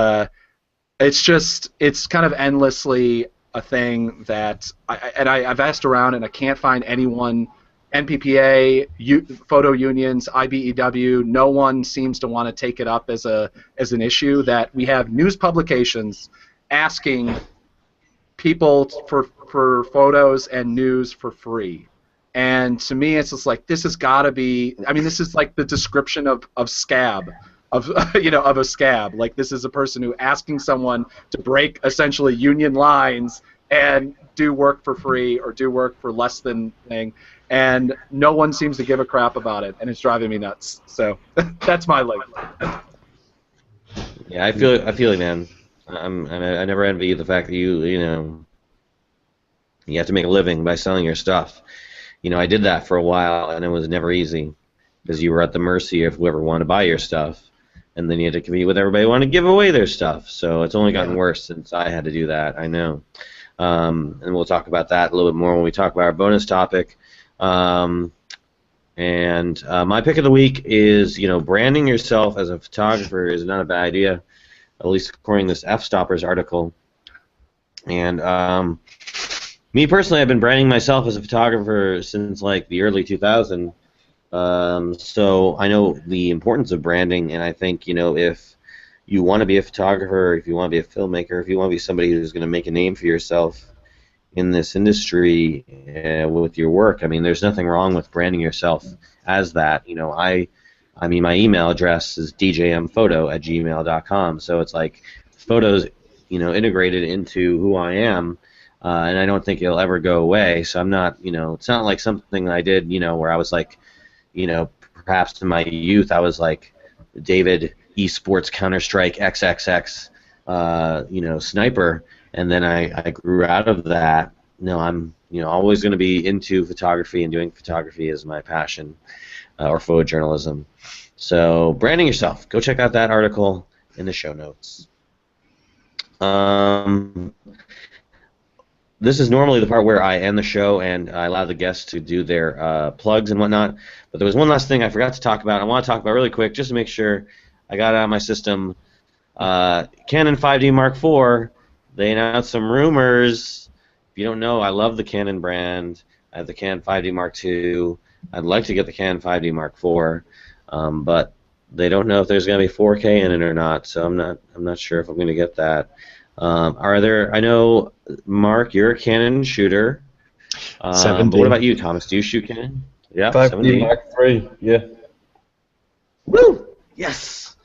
it's kind of endlessly a thing that I've asked around and I can't find anyone. NPPA, photo unions, IBEW, no one seems to want to take it up as an issue that we have news publications asking people for photos and news for free. And to me, it's just like, this has got to be. I mean, this is like the description of scab, of a scab. Like, this is a person who asking someone to break essentially union lines and do work for free or do work for less than thing, and no one seems to give a crap about it, and it's driving me nuts. So that's my leg. Yeah, I feel it, man. I never envy the fact that you have to make a living by selling your stuff. I did that for a while, and it was never easy because you were at the mercy of whoever wanted to buy your stuff, and then you had to compete with everybody who wanted to give away their stuff. So it's only gotten worse since I had to do that. I know, and we'll talk about that a little bit more when we talk about our bonus topic. And my pick of the week is, branding yourself as a photographer is not a bad idea, at least according to this F-Stoppers article. And me personally, I've been branding myself as a photographer since like the early 2000s. So I know the importance of branding, and I think, if you want to be a photographer, if you want to be a filmmaker, if you want to be somebody who's going to make a name for yourself in this industry with your work, I mean, there's nothing wrong with branding yourself as that. I mean, my email address is djmphoto@gmail.com, so it's like photos, integrated into who I am. And I don't think it'll ever go away. So I'm not, it's not like something I did, where I was like, perhaps in my youth I was like David Esports Counter-Strike XXX, sniper, and then I grew out of that. No, I'm, always going to be into photography and doing photography as my passion, or photojournalism. So branding yourself. Go check out that article in the show notes. This is normally the part where I end the show and I allow the guests to do their plugs and whatnot. But there was one last thing I forgot to talk about. I want to talk about really quick, just to make sure I got it out of my system. Canon 5D Mark IV, they announced some rumors. If you don't know, I love the Canon brand. I have the Canon 5D Mark II. I'd like to get the Canon 5D Mark IV, but they don't know if there's going to be 4K in it or not. So I'm not sure if I'm going to get that. I know, Mark, you're a Canon shooter. 7D. But what about you, Thomas? Do you shoot Canon? Yeah, 5D Mark III, yeah. Woo! Yes!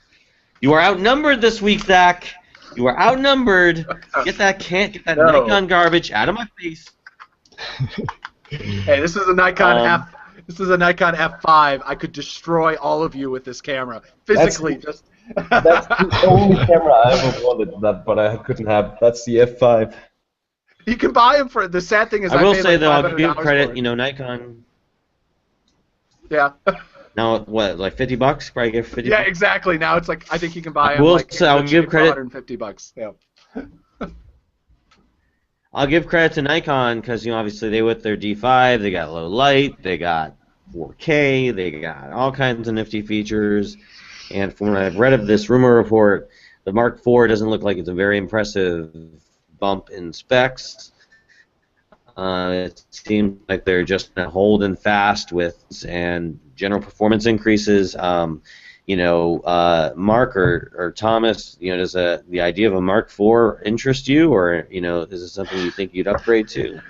You are outnumbered this week, Zach. You are outnumbered. Get that Nikon garbage out of my face. Hey, this is a Nikon This is a Nikon F5. I could destroy all of you with this camera. Physically, That's the only camera I ever wanted, but I couldn't have. That's the F5. You can buy them for. The sad thing is, I will say like though, I'll give credit. Nikon. Yeah. Yeah. Now what? Like $50? Probably give 50. Yeah, exactly. Now it's like I think you can buy them. I'll give credit. $150. Yeah. I'll give credit to Nikon because obviously they with their D5, they got low light, they got 4K, they got all kinds of nifty features. And from what I've read of this rumor report, the Mark IV doesn't look like it's a very impressive bump in specs. It seems like they're just holding fast with and general performance increases. Mark or Thomas, does the idea of a Mark IV interest you, or is it something you think you'd upgrade to?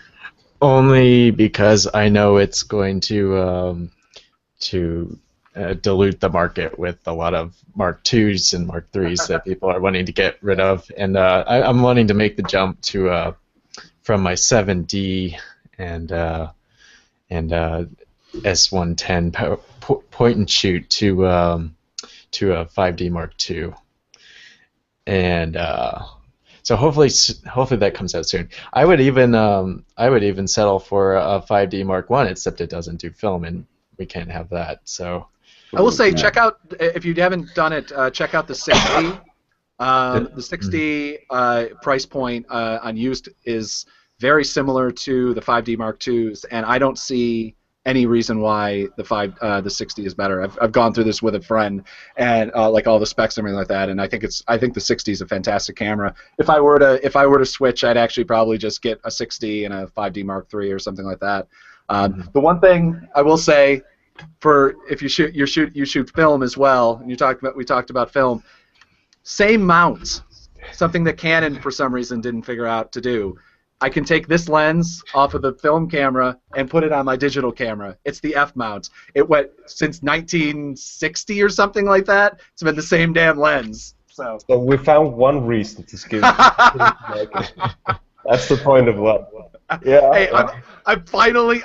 Only because I know it's going to dilute the market with a lot of Mark IIs and Mark IIIs that people are wanting to get rid of, and I'm wanting to make the jump to from my 7D and S110 point and shoot to a 5D Mark II, and so hopefully that comes out soon. I would even settle for a 5D Mark I, except it doesn't do film, and we can't have that. So I will say, check out, if you haven't done it, check out the 60. The 60 price point on used is very similar to the 5D Mark IIs, and I don't see any reason why the 60 is better. I've gone through this with a friend, and like all the specs and everything like that, and I think the 60 is a fantastic camera. If I were to switch, I'd actually probably just get a 60 and a 5D Mark III or something like that. The one thing I will say, for if you shoot film as well, and we talked about film, same mounts, something that Canon for some reason didn't figure out to do. I can take this lens off of the film camera and put it on my digital camera. It's the F mount. It went since 1960 or something like that. It's been the same damn lens. So we found one reason to skip. That's the point of what. Yeah. Hey, I'm finally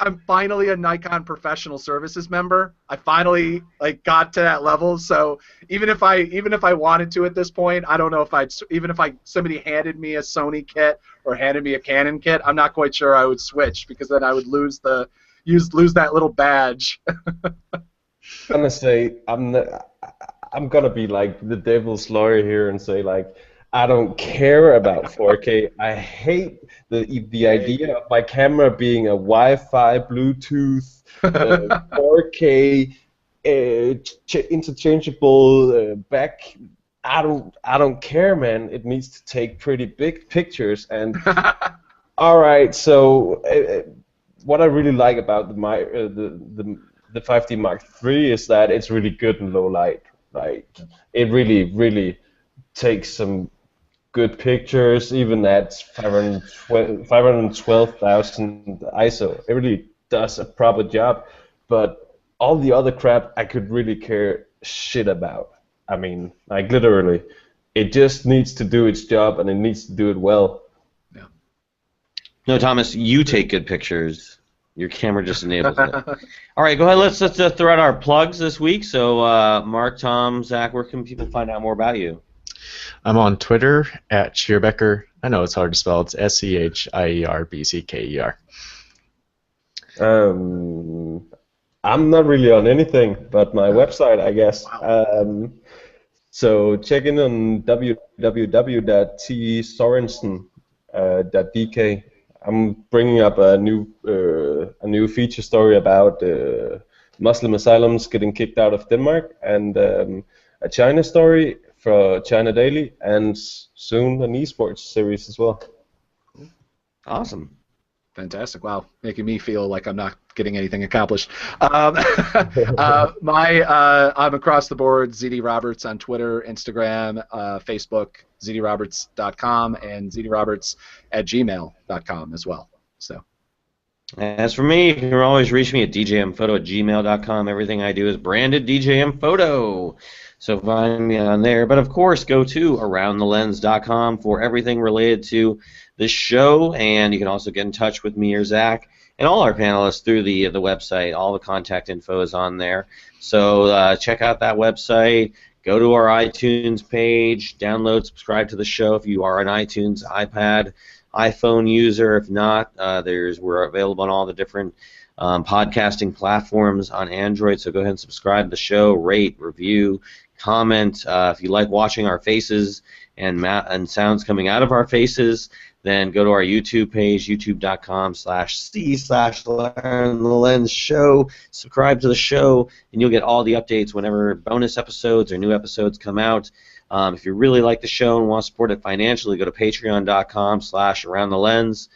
a Nikon professional services member. I finally got to that level. So even if I wanted to at this point, I don't know if somebody handed me a Sony kit or handed me a Canon kit, I'm not quite sure I would switch, because then I would lose that little badge. I'm gonna say I'm gonna be like the devil's lawyer here and say I don't care about 4K. I hate the idea of my camera being a Wi-Fi, Bluetooth, 4K, interchangeable back. I don't care, man. It needs to take pretty big pictures. And all right, so what I really like about the 5D Mark III is that it's really good in low light. Like it really takes some good pictures, even at 512,000 ISO. It really does a proper job, but all the other crap I could really care shit about. I mean, like literally, it just needs to do its job, and it needs to do it well. Yeah. No, Thomas, you take good pictures. Your camera just enables it. All right, go ahead. Let's throw out our plugs this week. So, Mark, Tom, Zach, where can people find out more about you? I'm on Twitter at Schierbecker. I know it's hard to spell. It's SCHIERBCKER. I'm not really on anything but my website, I guess. Wow. So check in on www.tsorensen.dk. I'm bringing up a new feature story about Muslim asylums getting kicked out of Denmark, and a China story for China Daily, and soon an esports series as well. Awesome. Fantastic. Wow. Making me feel like I'm not getting anything accomplished. I'm across the board, ZD Roberts on Twitter, Instagram, Facebook, zdroberts.com, and zdroberts@gmail.com as well. So. As for me, you can always reach me at djmphoto@gmail.com. Everything I do is branded DJMPhoto. So find me on there. But of course, go to aroundthelens.com for everything related to this show, and you can also get in touch with me or Zach and all our panelists through the website. All the contact info is on there. So check out that website. Go to our iTunes page. Download, subscribe to the show if you are an iTunes, iPad, iPhone user. If not, we're available on all the different podcasting platforms on Android. So go ahead and subscribe to the show, rate, review, comment. If you like watching our faces and sounds coming out of our faces, then go to our YouTube page, youtube.com/c/learn-the-lens show. Subscribe to the show, and you'll get all the updates whenever bonus episodes or new episodes come out. If you really like the show and want to support it financially, go to patreon.com/aroundthelens.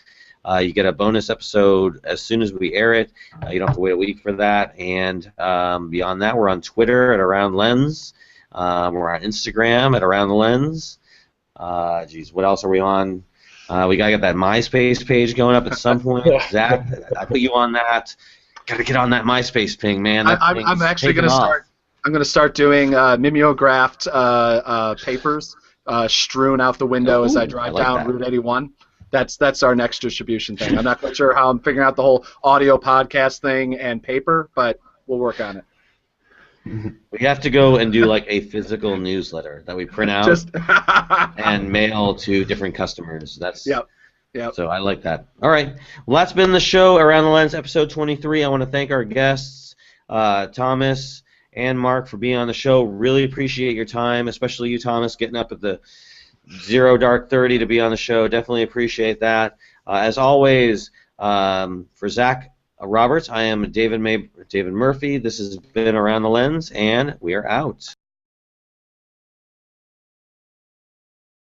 You get a bonus episode as soon as we air it. You don't have to wait a week for that. And beyond that, we're on Twitter at AroundLens. We're on Instagram at Around the Lens. Geez, what else are we on? We gotta get that MySpace page going up at some point. Zach, I put you on that. Gotta get on that MySpace ping, man. I'm actually going to start. I'm going to start doing mimeographed papers strewn out the window as I drive down Route 81. That's our next distribution thing. I'm not quite sure how I'm figuring out the whole audio podcast thing and paper, but we'll work on it. We have to go and do like a physical newsletter that we print out and mail to different customers. That's Yep. So I like that. All right. Well, that's been the show, Around the Lens, episode 23. I want to thank our guests, Thomas and Mark, for being on the show. Really appreciate your time, especially you, Thomas, getting up at the 0 dark 30 to be on the show. Definitely appreciate that. As always, for Zach Roberts, I am David Murphy. This has been Around the Lens, and we are out.